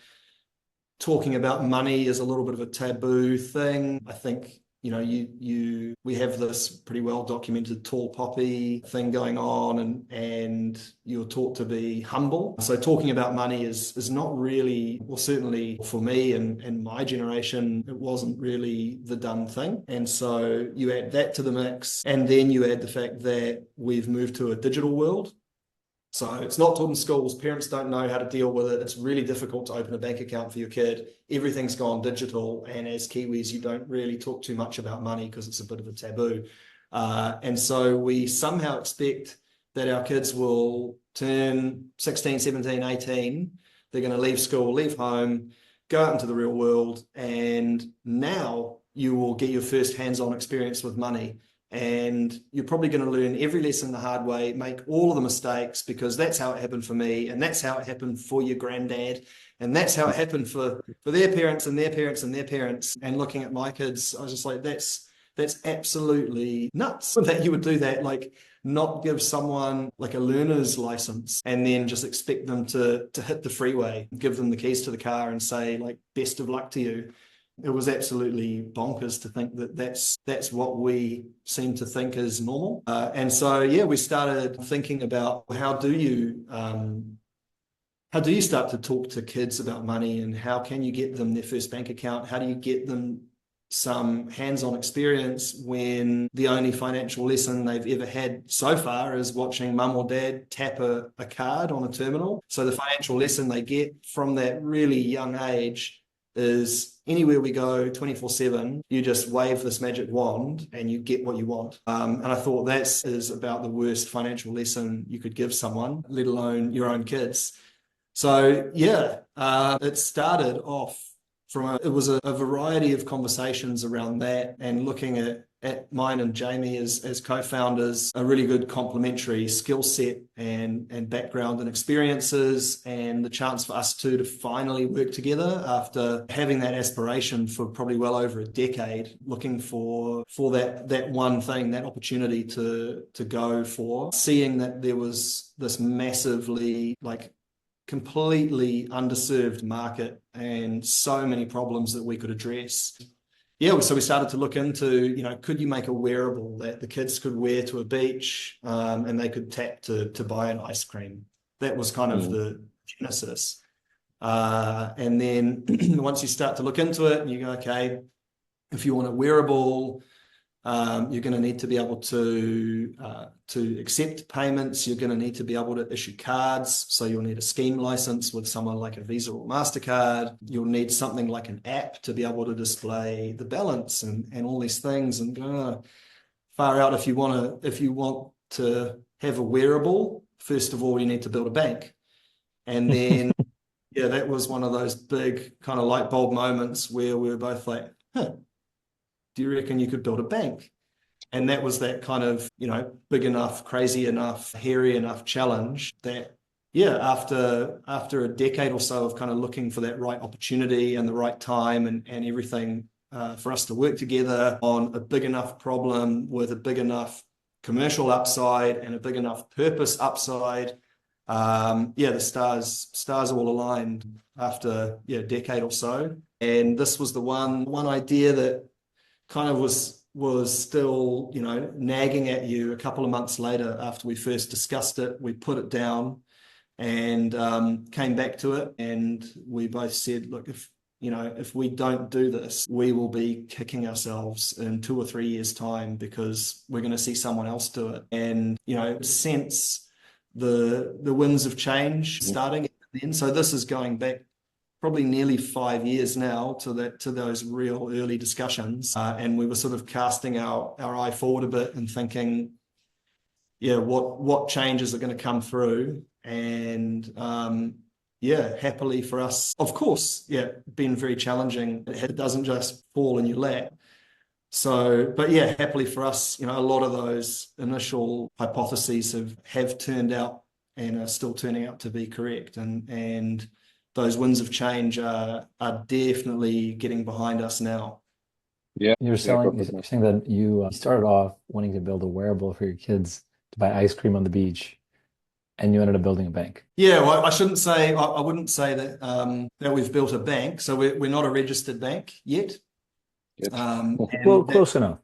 talking about money is a little bit of a taboo thing. I think, we have this pretty well documented tall poppy thing going on, and you're taught to be humble. So talking about money is not really, well, certainly for me and my generation, it wasn't really the done thing. And so you add that to the mix, and then you add the fact that we've moved to a digital world. So it's not taught in schools. Parents don't know how to deal with it. It's really difficult to open a bank account for your kid. Everything's gone digital. And as Kiwis, you don't really talk too much about money because it's a bit of a taboo. And so we somehow expect that our kids will turn 16, 17, 18. They're going to leave school, leave home, go out into the real world. And now you will get your first hands-on experience with money. And you're probably going to learn every lesson the hard way, make all of the mistakes, because that's how it happened for me, and that's how it happened for your granddad, and that's how it happened for their parents and their parents and their parents. And looking at my kids, I was just like, that's absolutely nuts that you would do that. Like, not give someone like a learner's license and then just expect them to hit the freeway, give them the keys to the car and say, like, best of luck to you. It was absolutely bonkers to think that that's what we seem to think is normal. And so, yeah, we started thinking about how do you start to talk to kids about money, and how can you get them their first bank account? How do you get them some hands-on experience when the only financial lesson they've ever had so far is watching mum or dad tap a card on a terminal? So the financial lesson they get from that really young age is anywhere we go 24/7, you just wave this magic wand and you get what you want. And I thought that is about the worst financial lesson you could give someone, let alone your own kids. So yeah, it started off it was a variety of conversations around that, and looking at mine and Jamie as co-founders, a really good complementary skill set and background and experiences, and the chance for us two to finally work together after having that aspiration for probably well over a decade, looking for that one thing, that opportunity to go for, seeing that there was this massively, like, completely underserved market and so many problems that we could address. Yeah, so we started to look into, could you make a wearable that the kids could wear to a beach, and they could tap to buy an ice cream? That was kind of the genesis. And then once you start to look into it and you go, okay, if you want a wearable, you're going to need to be able to accept payments. You're going to need to be able to issue cards. So you'll need a scheme license with someone like a Visa or MasterCard. You'll need something like an app to be able to display the balance and all these things. And far out, if you want to have a wearable, first of all, you need to build a bank. And then, yeah, that was one of those big kind of light bulb moments where we were both like, do you reckon you could build a bank? And that was that kind of, big enough, crazy enough, hairy enough challenge that, yeah, after a decade or so of kind of looking for that right opportunity and the right time and everything for us to work together on a big enough problem with a big enough commercial upside and a big enough purpose upside, the stars all aligned after a decade or so. And this was the one idea that kind of was still, nagging at you a couple of months later after we first discussed it. We put it down and came back to it, and we both said, look, if we don't do this, we will be kicking ourselves in 2 or 3 years' time, because we're going to see someone else do it. And, since the winds of change starting then, so this is going back probably nearly 5 years now to those real early discussions, and we were sort of casting our eye forward a bit and thinking, what changes are going to come through, and yeah, happily for us, of course, yeah, been very challenging. It doesn't just fall in your lap. So, but yeah, happily for us, a lot of those initial hypotheses have turned out and are still turning out to be correct. And those winds of change are definitely getting behind us now. Yeah, You're saying that you started off wanting to build a wearable for your kids to buy ice cream on the beach, and you ended up building a bank. Yeah, well, I wouldn't say that we've built a bank. So we're not a registered bank yet. Well, close enough.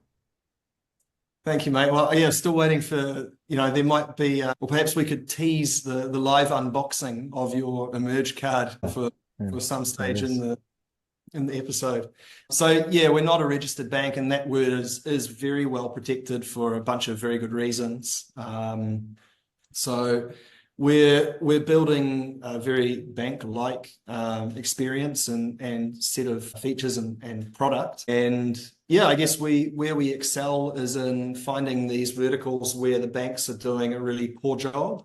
Thank you, mate. Well, yeah, still waiting for, there might be, or perhaps we could tease the live unboxing of your Emerge card for some stage in the episode. So yeah, we're not a registered bank, and that word is very well protected for a bunch of very good reasons. So we're building a very bank-like experience and set of features and product. And yeah, I guess where we excel is in finding these verticals where the banks are doing a really poor job,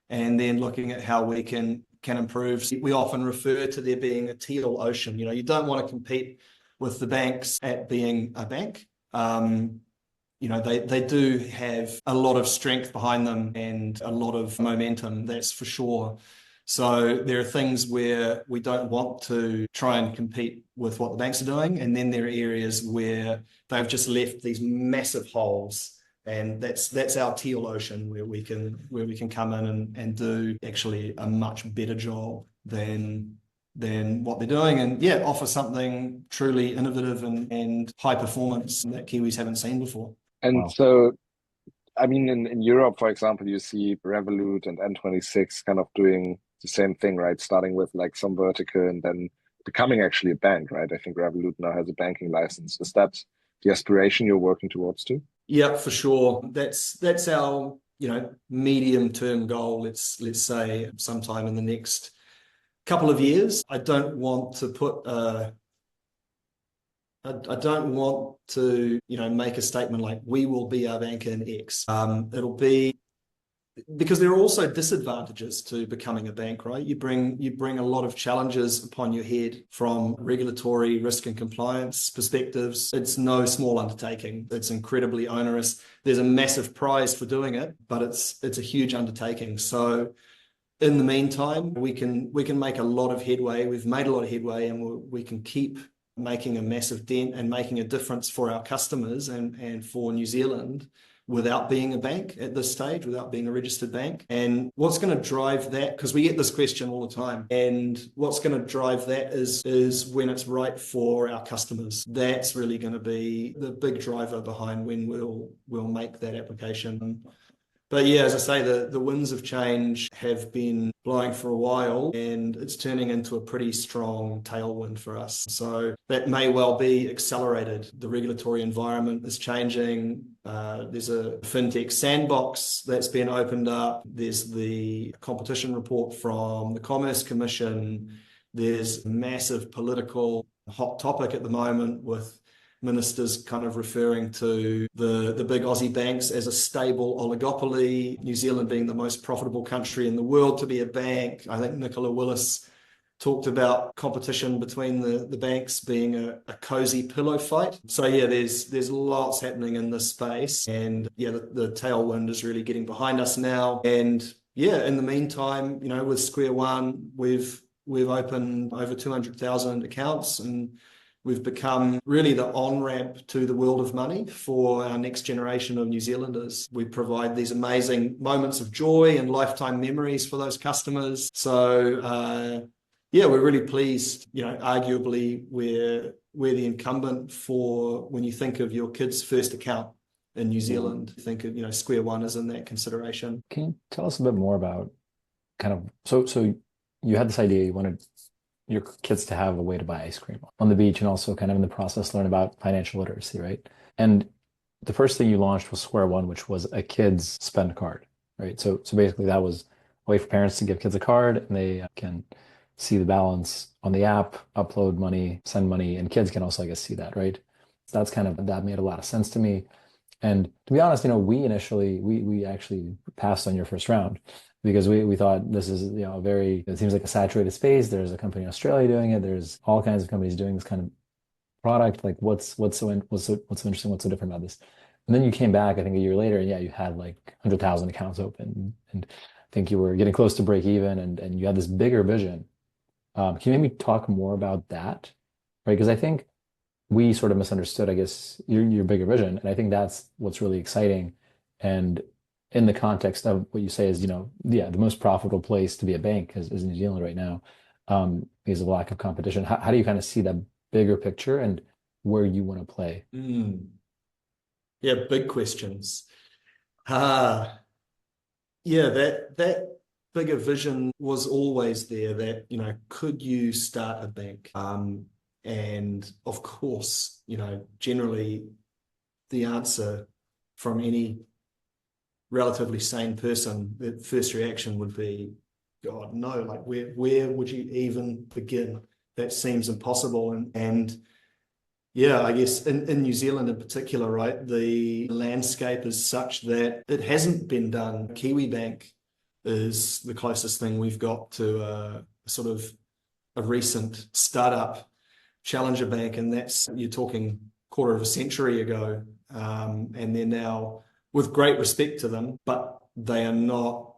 and then looking at how we can improve. We often refer to there being a teal ocean. You don't want to compete with the banks at being a bank. They do have a lot of strength behind them and a lot of momentum, that's for sure. So there are things where we don't want to try and compete with what the banks are doing. And then there are areas where they've just left these massive holes. And that's our teal ocean where we can come in and do actually a much better job than what they're doing, and yeah, offer something truly innovative and high performance that Kiwis haven't seen before. And wow. So, I mean, in Europe, for example, you see Revolut and N26 kind of doing the same thing, right? Starting with like some vertical and then becoming actually a bank, right? I think Revolut now has a banking license. Is that the aspiration you're working towards too? Yeah, for sure. That's our medium-term goal. Let's say sometime in the next couple of years. I don't want to make a statement like we will be our bank in X. It'll be because there are also disadvantages to becoming a bank, right? You bring a lot of challenges upon your head from regulatory risk and compliance perspectives. It's no small undertaking. It's incredibly onerous. There's a massive prize for doing it, but it's a huge undertaking. So in the meantime, we can make a lot of headway. We've made a lot of headway, and we can keep making a massive dent and making a difference for our customers and for New Zealand without being a bank at this stage, without being a registered bank. And what's going to drive that, because we get this question all the time, and what's going to drive that is when it's right for our customers. That's really going to be the big driver behind when we'll make that application. But yeah, as I say, the winds of change have been blowing for a while, and it's turning into a pretty strong tailwind for us. So that may well be accelerated. The regulatory environment is changing. There's a Fintech sandbox that's been opened up. There's the competition report from the Commerce Commission. There's a massive political hot topic at the moment with ministers kind of referring to the big Aussie banks as a stable oligopoly, New Zealand being the most profitable country in the world to be a bank. I think Nicola Willis talked about competition between the banks being a cozy pillow fight. So yeah, there's lots happening in this space, and yeah, the tailwind is really getting behind us now. And yeah, in the meantime, with Square One, we've opened over 200,000 accounts, and we've become really the on-ramp to the world of money for our next generation of New Zealanders. We provide these amazing moments of joy and lifetime memories for those customers. So yeah, we're really pleased. Arguably we're the incumbent for when you think of your kid's first account in New Zealand. Think of, Square One is in that consideration. Can you tell us a bit more about kind of, so you had this idea, you wanted your kids to have a way to buy ice cream on the beach, and also kind of in the process learn about financial literacy, right? And the first thing you launched was Square One, which was a kids spend card, right? So basically that was a way for parents to give kids a card, and they can see the balance on the app, upload money, send money, and kids can also, I guess, see that, right? That made a lot of sense to me. And to be honest, we initially we actually passed on your first round because we thought this is, it seems like a saturated space. There's a company in Australia doing it. There's all kinds of companies doing this kind of product. Like what's so interesting, what's so different about this? And then you came back, I think a year later, and yeah, you had like 100,000 accounts open, and I think you were getting close to break even, and you had this bigger vision. Can you maybe talk more about that? Right? Because I think we sort of misunderstood, I guess, your bigger vision. And I think that's what's really exciting. And in the context of what you say is, yeah, the most profitable place to be a bank is New Zealand right now, because of lack of competition. How do you kind of see that bigger picture and where you want to play? Yeah, big questions. Yeah, that bigger vision was always there, that, could you start a bank? And of course, generally the answer from any relatively sane person, the first reaction would be, God, no, like where would you even begin? That seems impossible. And yeah, I guess in New Zealand in particular, right, the landscape is such that it hasn't been done. Kiwi Bank is the closest thing we've got to sort of a recent startup challenger bank, and you're talking quarter of a century ago, and they're now, with great respect to them, but they are not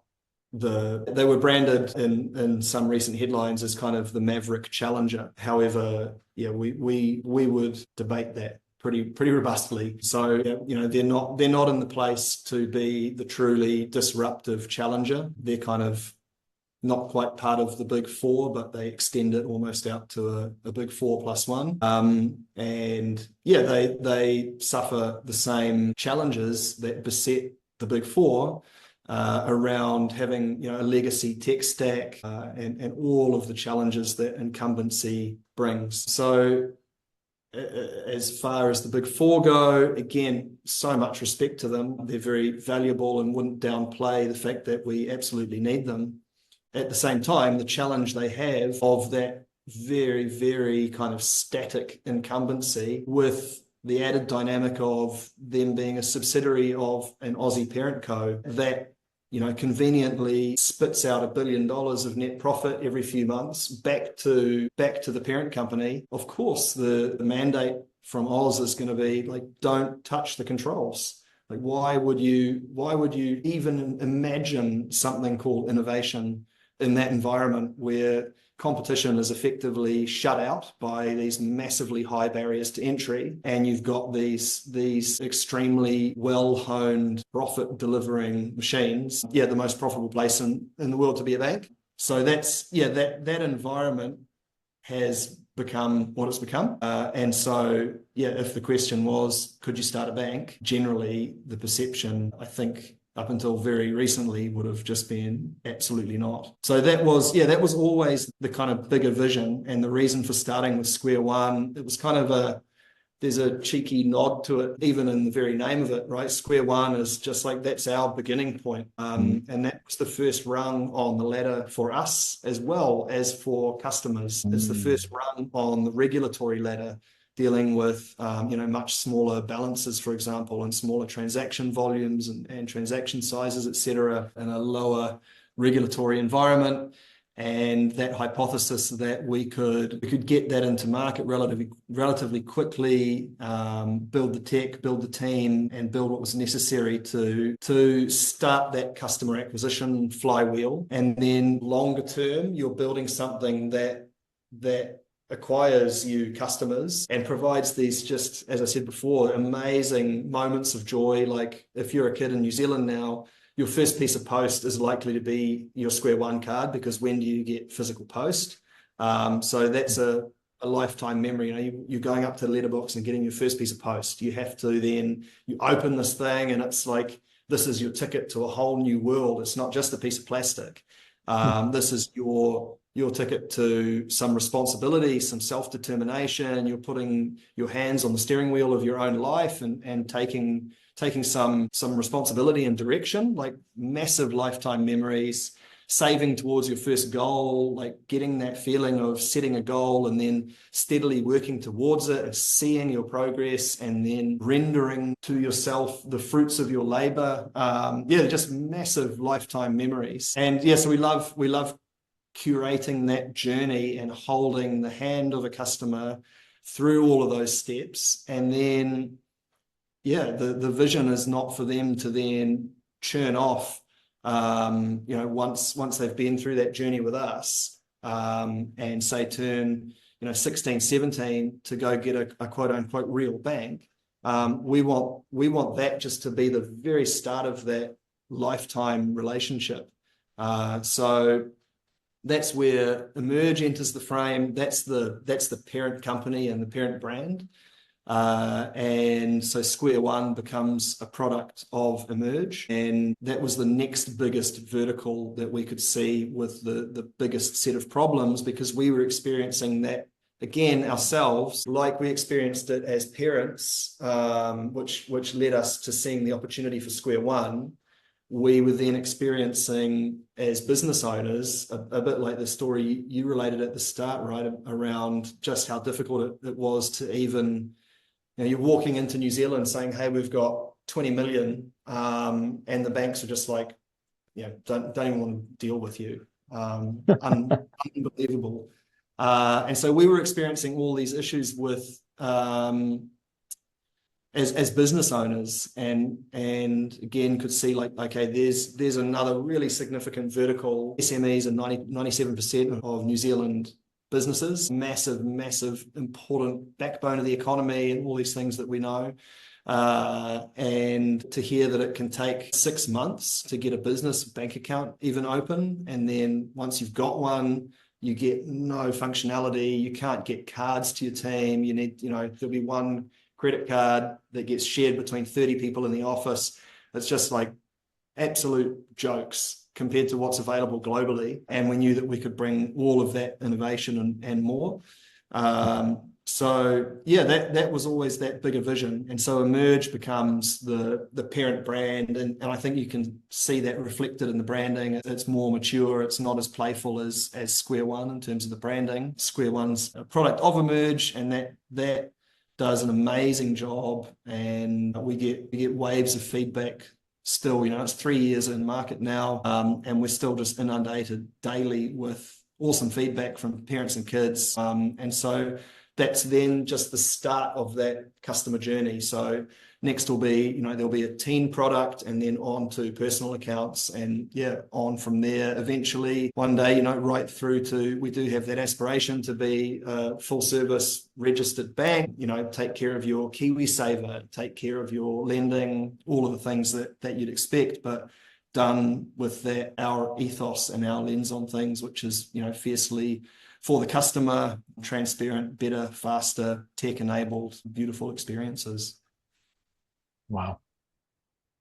they were branded in some recent headlines as kind of the maverick challenger. However, yeah, we would debate that pretty robustly. So they're not in the place to be the truly disruptive challenger. They're kind of not quite part of the big four, but they extend it almost out to a big 4+1. And yeah, they suffer the same challenges that beset the big four, around having a legacy tech stack, and all of the challenges that incumbency brings. So as far as the big four go, again, so much respect to them. They're very valuable and wouldn't downplay the fact that we absolutely need them. At the same time, the challenge they have of that very, very kind of static incumbency, with the added dynamic of them being a subsidiary of an Aussie parent co that conveniently spits out $1 billion of net profit every few months back to the parent company. Of course, the mandate from Oz is going to be like, don't touch the controls. Like, why would you even imagine something called innovation in that environment where competition is effectively shut out by these massively high barriers to entry, and you've got these extremely well-honed profit-delivering machines? Yeah, the most profitable place in the world to be a bank. So that environment has become what it's become. And so, yeah, if the question was, could you start a bank? Generally, the perception, I think, up until very recently, would have just been absolutely not. So that was always the kind of bigger vision, and the reason for starting with Square One. It was kind of there's a cheeky nod to it, even in the very name of it, right? Square One is just like, that's our beginning point. And that was the first rung on the ladder for us, as well as for customers. It's the first rung on the regulatory ladder, dealing with much smaller balances, for example, and smaller transaction volumes and transaction sizes, etc., in a lower regulatory environment. And that hypothesis that we could get that into market relatively quickly, build the tech, build the team, and build what was necessary to start that customer acquisition flywheel. And then longer term, you're building something that acquires you customers and provides these, just as I said before, amazing moments of joy. Like, if you're a kid in New Zealand now, your first piece of post is likely to be your Square One card, because when do you get physical post? So that's a lifetime memory. You're going up to the letterbox and getting your first piece of post. You have to then, you open this thing, and it's like, this is your ticket to a whole new world. It's not just a piece of plastic. This is your ticket to some responsibility, some self-determination. You're putting your hands on the steering wheel of your own life and taking some responsibility and direction, like massive lifetime memories. saving towards your first goal, like getting that feeling of setting a goal and then steadily working towards it and seeing your progress and then rendering to yourself the fruits of your labor. Just massive lifetime memories. And so we love curating that journey and holding the hand of a customer through all of those steps. And then, the vision is not for them to then churn off, once they've been through that journey with us, and say turn, 16, 17 to go get a quote unquote real bank. We want that just to be the very start of that lifetime relationship. So that's where Emerge enters the frame. That's the parent company and the parent brand. And so Square One becomes a product of Emerge. And that was the next biggest vertical that we could see with the biggest set of problems, because we were experiencing that again ourselves, like we experienced it as parents, which led us to seeing the opportunity for Square One. We were then experiencing as business owners a bit like the story you related at the start, right, around just how difficult it was to even, you're walking into New Zealand saying, hey, we've got 20 million, and the banks are just like, don't even want to deal with you. Unbelievable. And so we were experiencing all these issues with as business owners, and again could see like, okay, there's another really significant vertical. SMEs are 97% of New Zealand businesses, massive important backbone of the economy and all these things that we know. And to hear that it can take 6 months to get a business bank account even open, and then once you've got one, you get no functionality, you can't get cards to your team, you need, there'll be one credit card that gets shared between 30 people in the office. It's just like absolute jokes compared to what's available globally. And we knew that we could bring all of that innovation and more. That was always that bigger vision. And so Emerge becomes the parent brand. And I think you can see that reflected in the branding. It's more mature. It's not as playful as Square One in terms of the branding. Square One's a product of Emerge, and that does an amazing job. And we get waves of feedback still. It's 3 years in market now, and we're still just inundated daily with awesome feedback from parents and kids. And so that's then just the start of that customer journey. So next will be, there'll be a teen product, and then on to personal accounts, and on from there. Eventually, one day, right through to, we do have that aspiration to be a full service registered bank, take care of your Kiwi saver, take care of your lending, all of the things that you'd expect, but done with our ethos and our lens on things, which is, fiercely for the customer, transparent, better, faster, tech-enabled, beautiful experiences. Wow.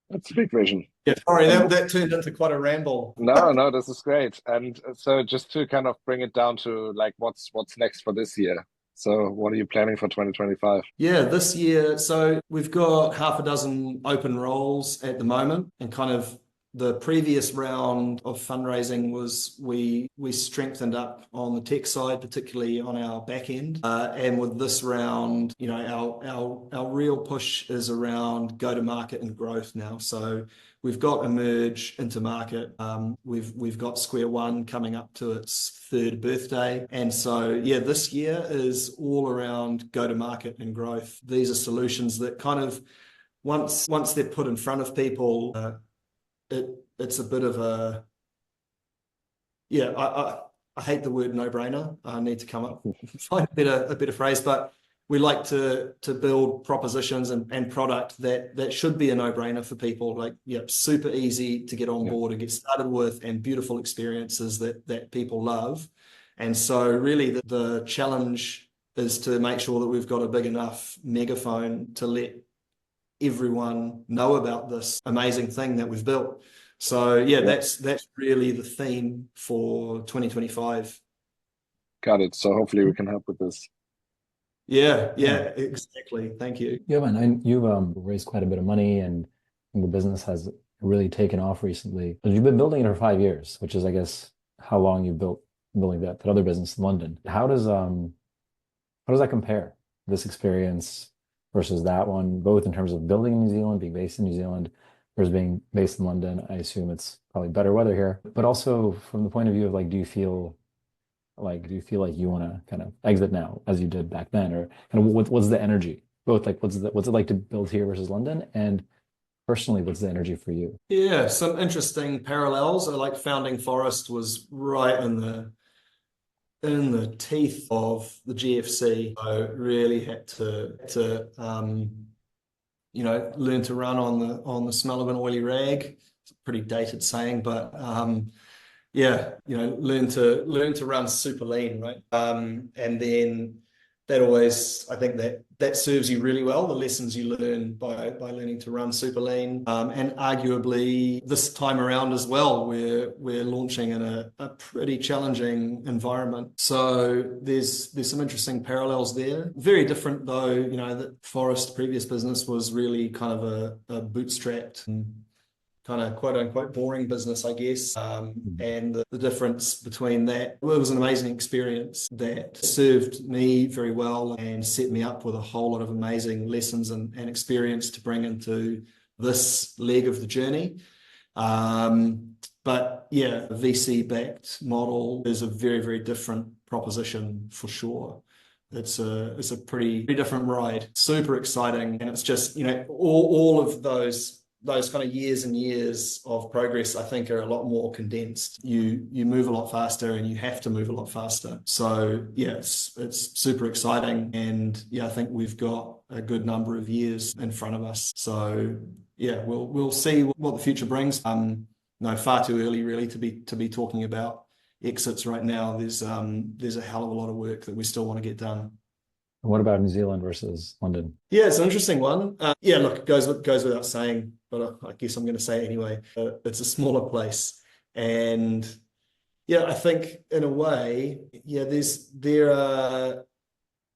That's a big vision. Yeah, sorry, that turned into quite a ramble. No, this is great. And so just to kind of bring it down to like what's next for this year. So what are you planning for 2025? Yeah, this year, so we've got half a dozen open roles at the moment, and kind of the previous round of fundraising was we strengthened up on the tech side, particularly on our back end. And with this round, our real push is around go-to-market and growth now. So we've got Emerge into market. We've got Square One coming up to its 3rd birthday. And so, this year is all around go-to-market and growth. These are solutions that kind of, once they're put in front of people, it's a bit of a, I hate the word no-brainer. I need to come up find a better phrase, but we like to build propositions and product that should be a no-brainer for people. Like, super easy to get on board and get started with, and beautiful experiences that people love. And so really the challenge is to make sure that we've got a big enough megaphone to let everyone know about this amazing thing that we've built. So that's really the theme for 2025. Got it. So hopefully we can help with this. Yeah, exactly. Thank you. Jovan, and you've raised quite a bit of money, and the business has really taken off recently. You've been building it for 5 years, which is, I guess, how long you've building that other business in London. How does that compare, this experience versus that one, both in terms of building in New Zealand, being based in New Zealand, versus being based in London? I assume it's probably better weather here, but also from the point of view of like, do you feel like you want to kind of exit now as you did back then, or kind of what's the energy? Both like what's it like to build here versus London, and personally, what's the energy for you? Yeah, some interesting parallels. Like founding Forest was right in the teeth of the GFC. I really had to learn to run on the smell of an oily rag. It's a pretty dated saying, but yeah, learn to run super lean, right? And then that always, I think that serves you really well, the lessons you learn by learning to run super lean. And arguably this time around as well, we're launching in a pretty challenging environment. So there's some interesting parallels there. Very different though, that Forest previous business was really kind of a bootstrapped kind of quote unquote boring business, I guess. And the difference between that, well, it was an amazing experience that served me very well and set me up with a whole lot of amazing lessons and experience to bring into this leg of the journey. But yeah, a VC-backed model is a very, very different proposition for sure. It's a pretty different ride. Super exciting, and it's just all of those kind of years and years of progress, I think, are a lot more condensed. You move a lot faster, and you have to move a lot faster. So yeah, it's super exciting, and yeah, I think we've got a good number of years in front of us. So yeah, we'll see what the future brings. No, far too early really to be talking about exits right now. There's a hell of a lot of work that we still want to get done. What about New Zealand versus London? Yeah, it's an interesting one. Yeah, look, it goes without saying, but I guess I'm going to say it anyway. It's a smaller place, and yeah, I think in a way, yeah,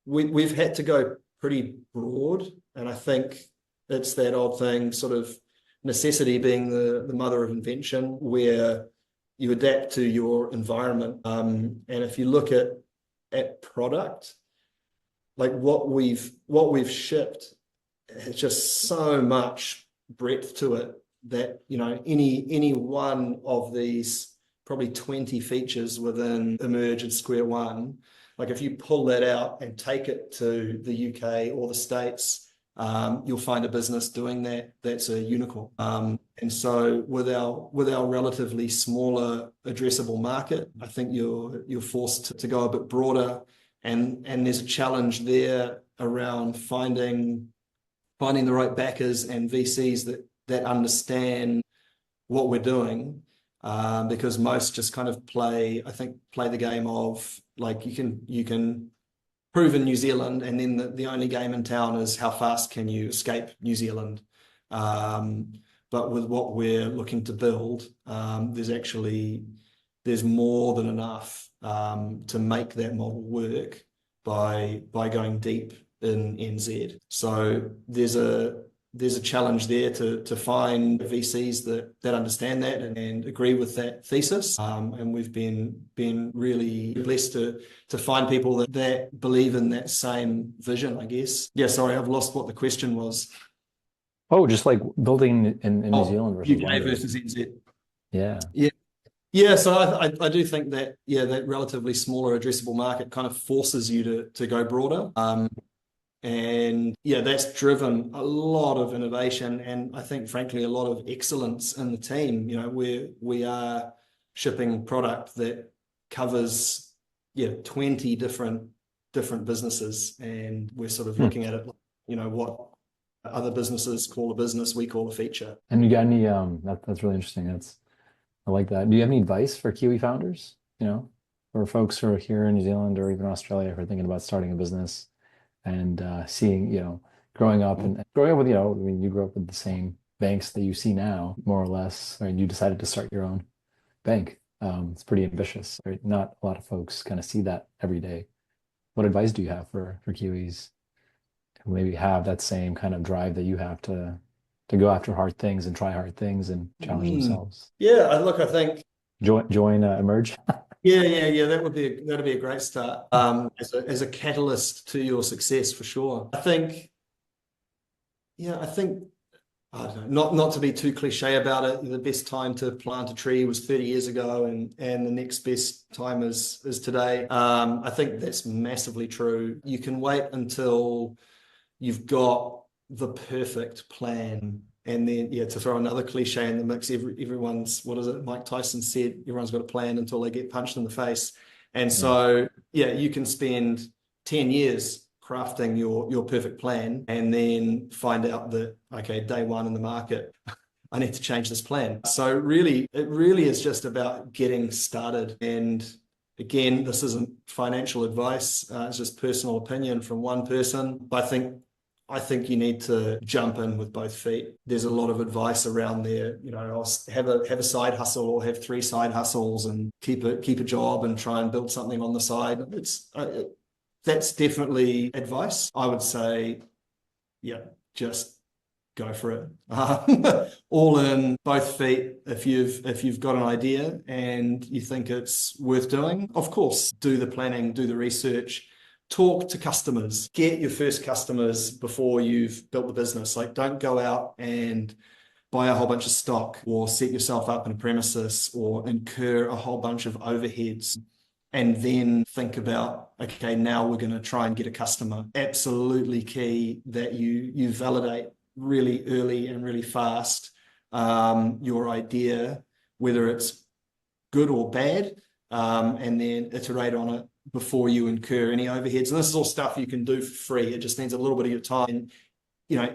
we've had to go pretty broad, and I think it's that old thing, sort of necessity being the mother of invention, where you adapt to your environment. And if you look at product, like what we've shipped, it's just so much breadth to it that any one of these probably 20 features within Emerge and Square One, like if you pull that out and take it to the UK or the States, you'll find a business doing that's a unicorn. And so with our relatively smaller addressable market, I think you're forced to go a bit broader. And there's a challenge there around finding the right backers and VCs that understand what we're doing, because most just kind of play the game of like you can prove in New Zealand, and then the only game in town is how fast can you escape New Zealand. But with what we're looking to build, there's more than enough to make that model work by going deep in NZ. So there's a challenge there to find VCs that understand that and agree with that thesis. And we've been really blessed to find people that believe in that same vision, I guess. Yeah, sorry, I've lost what the question was. Oh, just like building in New Zealand versus UK London. versus NZ. Yeah. Yeah, so I do think that that relatively smaller addressable market kind of forces you to go broader. And yeah, that's driven a lot of innovation, and I think frankly a lot of excellence in the team. We are shipping product that covers 20 different businesses, and we're sort of looking at it like, what other businesses call a business, we call a feature. And you got any that's really interesting. I like that. Do you have any advice for Kiwi founders, for folks who are here in New Zealand or even Australia who are thinking about starting a business and seeing, growing up with, I mean, you grew up with the same banks that you see now, more or less, and you decided to start your own bank. It's pretty ambitious, right? Not a lot of folks kind of see that every day. What advice do you have for Kiwis who maybe have that same kind of drive that you have to to go after hard things and try hard things and challenge themselves. Yeah, I think Join Emerge. yeah. That'd be a great start as a catalyst to your success for sure. I think I don't know, not to be too cliche about it, the best time to plant a tree was 30 years ago, and the next best time is today. I think that's massively true. You can wait until you've got the perfect plan, and then to throw another cliche in the mix, everyone's, what is it, Mike Tyson said, everyone's got a plan until they get punched in the face. And so you can spend 10 years crafting your perfect plan and then find out that, okay, day one in the market, I need to change this plan. So it really is just about getting started. And again, this isn't financial advice. It's just personal opinion from one person. But I think you need to jump in with both feet. There's a lot of advice around there. I'll have a side hustle or have 3 side hustles and keep a job and try and build something on the side. That's definitely advice. I would say, just go for it. All in, both feet. If you've got an idea and you think it's worth doing, of course, do the planning, do the research, talk to customers, get your first customers before you've built the business. Like, don't go out and buy a whole bunch of stock or set yourself up in a premises or incur a whole bunch of overheads and then think about, okay, now we're going to try and get a customer. Absolutely key that you validate really early and really fast your idea, whether it's good or bad, and then iterate on it before you incur any overheads. And this is all stuff you can do for free. It just needs a little bit of your time.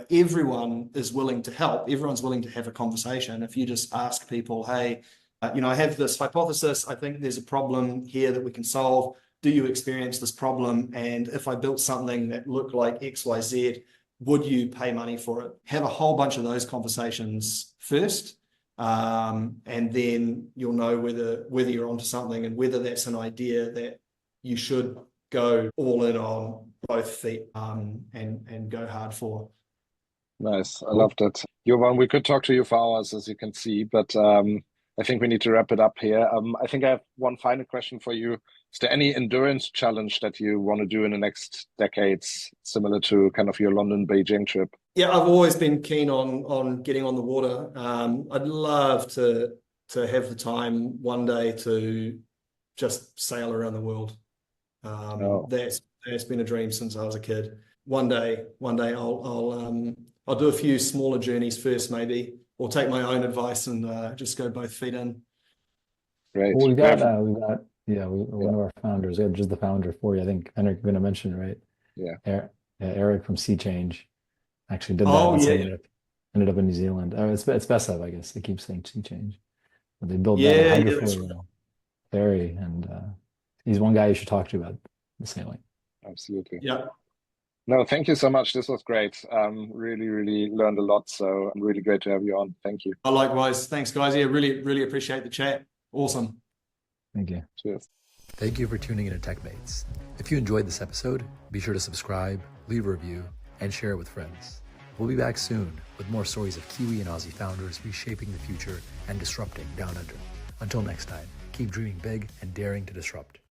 Everyone is willing to help. Everyone's willing to have a conversation. If you just ask people, hey, I have this hypothesis. I think there's a problem here that we can solve. Do you experience this problem? And if I built something that looked like X, Y, Z, would you pay money for it? Have a whole bunch of those conversations first. And then you'll know whether you're onto something and whether that's an idea that you should go all in on both feet and go hard for. Nice. I loved it. Jovan, we could talk to you for hours, as you can see, but I think we need to wrap it up here. I think I have one final question for you. Is there any endurance challenge that you want to do in the next decades, similar to kind of your London, Beijing trip? Yeah, I've always been keen on getting on the water. I'd love to have the time one day to just sail around the world. That's been a dream since I was a kid. One day I'll do a few smaller journeys first, maybe, or take my own advice and just go both feet in. Great. Well, we've got one of our founders, just the founder for you. I think Hendrik, you're going to mention it, right? Yeah. Eric from Sea Change actually did that. Ended up in New Zealand. It's Bessev, I guess. They keep saying Sea Change. But they built that hydrofoil ferry, and he's one guy you should talk to about the sailing. Absolutely. Yeah. No, thank you so much. This was great. Really, really learned a lot. So really great to have you on. Thank you. Likewise. Thanks, guys. Yeah, really, really appreciate the chat. Awesome. Thank you. Cheers. Thank you for tuning in to TechMates. If you enjoyed this episode, be sure to subscribe, leave a review, and share it with friends. We'll be back soon with more stories of Kiwi and Aussie founders reshaping the future and disrupting down under. Until next time, keep dreaming big and daring to disrupt.